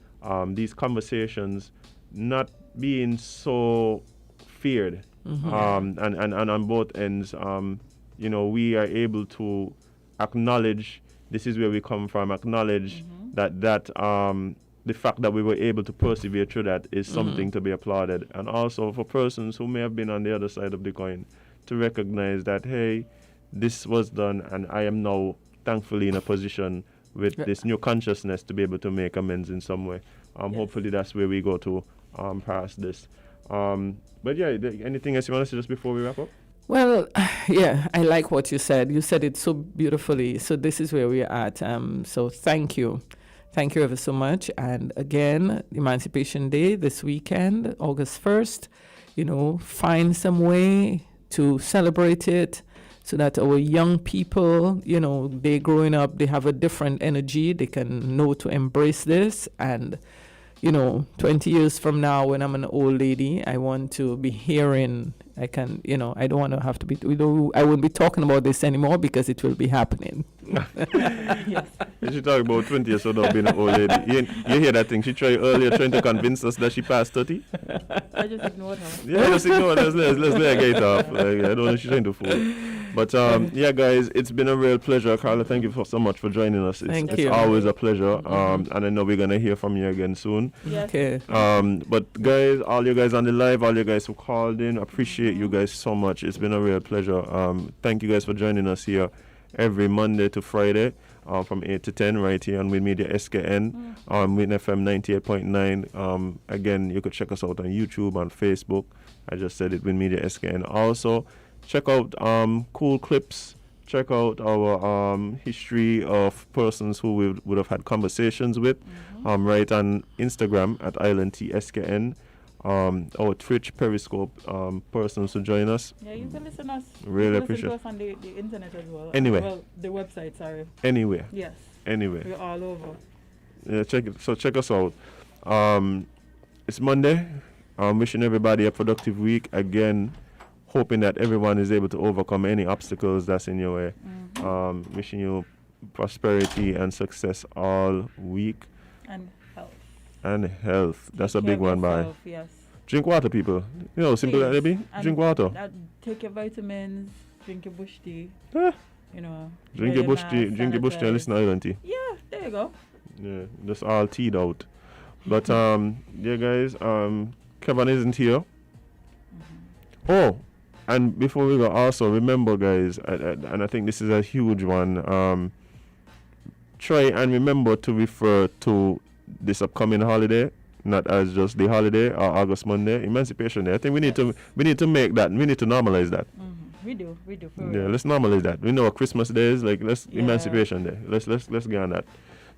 Speaker 2: these conversations not being so feared, and on both ends, we are able to acknowledge this is where we come from, acknowledge that the fact that we were able to persevere through that is something to be applauded. And also for persons who may have been on the other side of the coin, to recognize that, hey, this was done, and I am now thankfully in a position with this new consciousness to be able to make amends in some way. Hopefully that's where we go to past this. But yeah, anything else you want to say just before we wrap up?
Speaker 15: Well, yeah, I like what you said. You said it so beautifully. So this is where we're at. So thank you. Thank you ever so much. And again, Emancipation Day this weekend, August 1st, find some way to celebrate it so that our young people, they growing up, they have a different energy. They can know to embrace this. And, 20 years from now, when I'm an old lady, I want to be hearing, I don't want to have to be, I won't be talking about this anymore because it will be happening.
Speaker 2: Yes. She talk about 20 years old being an old lady. You hear that thing? She tried earlier trying to convince us that she passed 30.
Speaker 3: I just ignored her.
Speaker 2: Yeah, just ignore her. Let's let her get off. I don't know if she's trying to fool. But yeah, guys, it's been a real pleasure. Carla, thank you so much for joining us. It's always a pleasure. And I know we're gonna hear from you again soon.
Speaker 3: Yes.
Speaker 15: Okay.
Speaker 2: But guys, all you guys on the live, all you guys who called in, appreciate you guys so much. It's been a real pleasure. Thank you guys for joining us here every Monday to Friday from 8 to 10 right here on WINNMedia SKN on Win FM 98.9. Again, you could check us out on YouTube, on Facebook. I just said it, WINNMedia SKN. Also, check out cool clips. Check out our history of persons who we would have had conversations with right on Instagram at IslandTSKN. Our Twitch, Periscope persons to join us.
Speaker 3: Yeah, you can listen us.
Speaker 2: Really
Speaker 3: appreciate
Speaker 2: it.
Speaker 3: Listen to us on the internet as well.
Speaker 2: Anyway.
Speaker 3: Well, the website, sorry.
Speaker 2: Anywhere.
Speaker 3: Yes.
Speaker 2: Anywhere.
Speaker 3: We're all over.
Speaker 2: Yeah, check us out. It's Monday. Wishing everybody a productive week. Again, hoping that everyone is able to overcome any obstacles that's in your way. Wishing you prosperity and success all week.
Speaker 3: And health.
Speaker 2: And health. That's a big one, bye.
Speaker 3: Yes.
Speaker 2: Drink water, people. Simple that they be. Drink water.
Speaker 3: Take your vitamins. Drink your bush tea.
Speaker 2: Drink your bush tea. Drink your bush tea and listen to Island tea.
Speaker 3: Yeah, there you go.
Speaker 2: Yeah, just all teed out. But yeah, guys. Kevon isn't here. Oh, and before we go, also remember, guys, and I think this is a huge one. Try and remember to refer to this upcoming holiday, not as just the holiday or August Monday, Emancipation Day. I think we need to make that. We need to normalize that.
Speaker 3: We do.
Speaker 2: Yeah, let's normalize that. We know what Christmas Day is like. Emancipation Day. Let's get on that.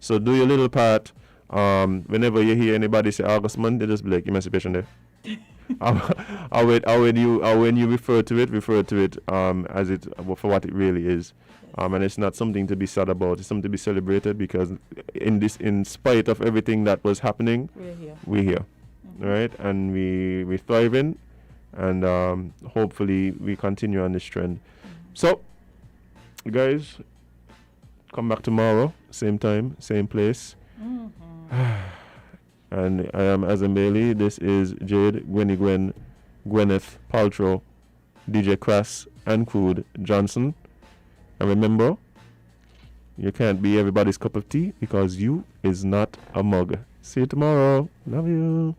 Speaker 2: So do your little part. Whenever you hear anybody say August Monday, just be like Emancipation Day. When you refer to it as it for what it really is. And it's not something to be sad about. It's something to be celebrated because in spite of everything that was happening, we're here, right? And we're thriving, and hopefully we continue on this trend. So, guys, come back tomorrow, same time, same place. And I am Azem Bailey. This is Jade, Gwenny Gwen, Gwyneth Paltrow, DJ Crass, and Crude Johnson. And remember, you can't be everybody's cup of tea because you is not a mug. See you tomorrow. Love you.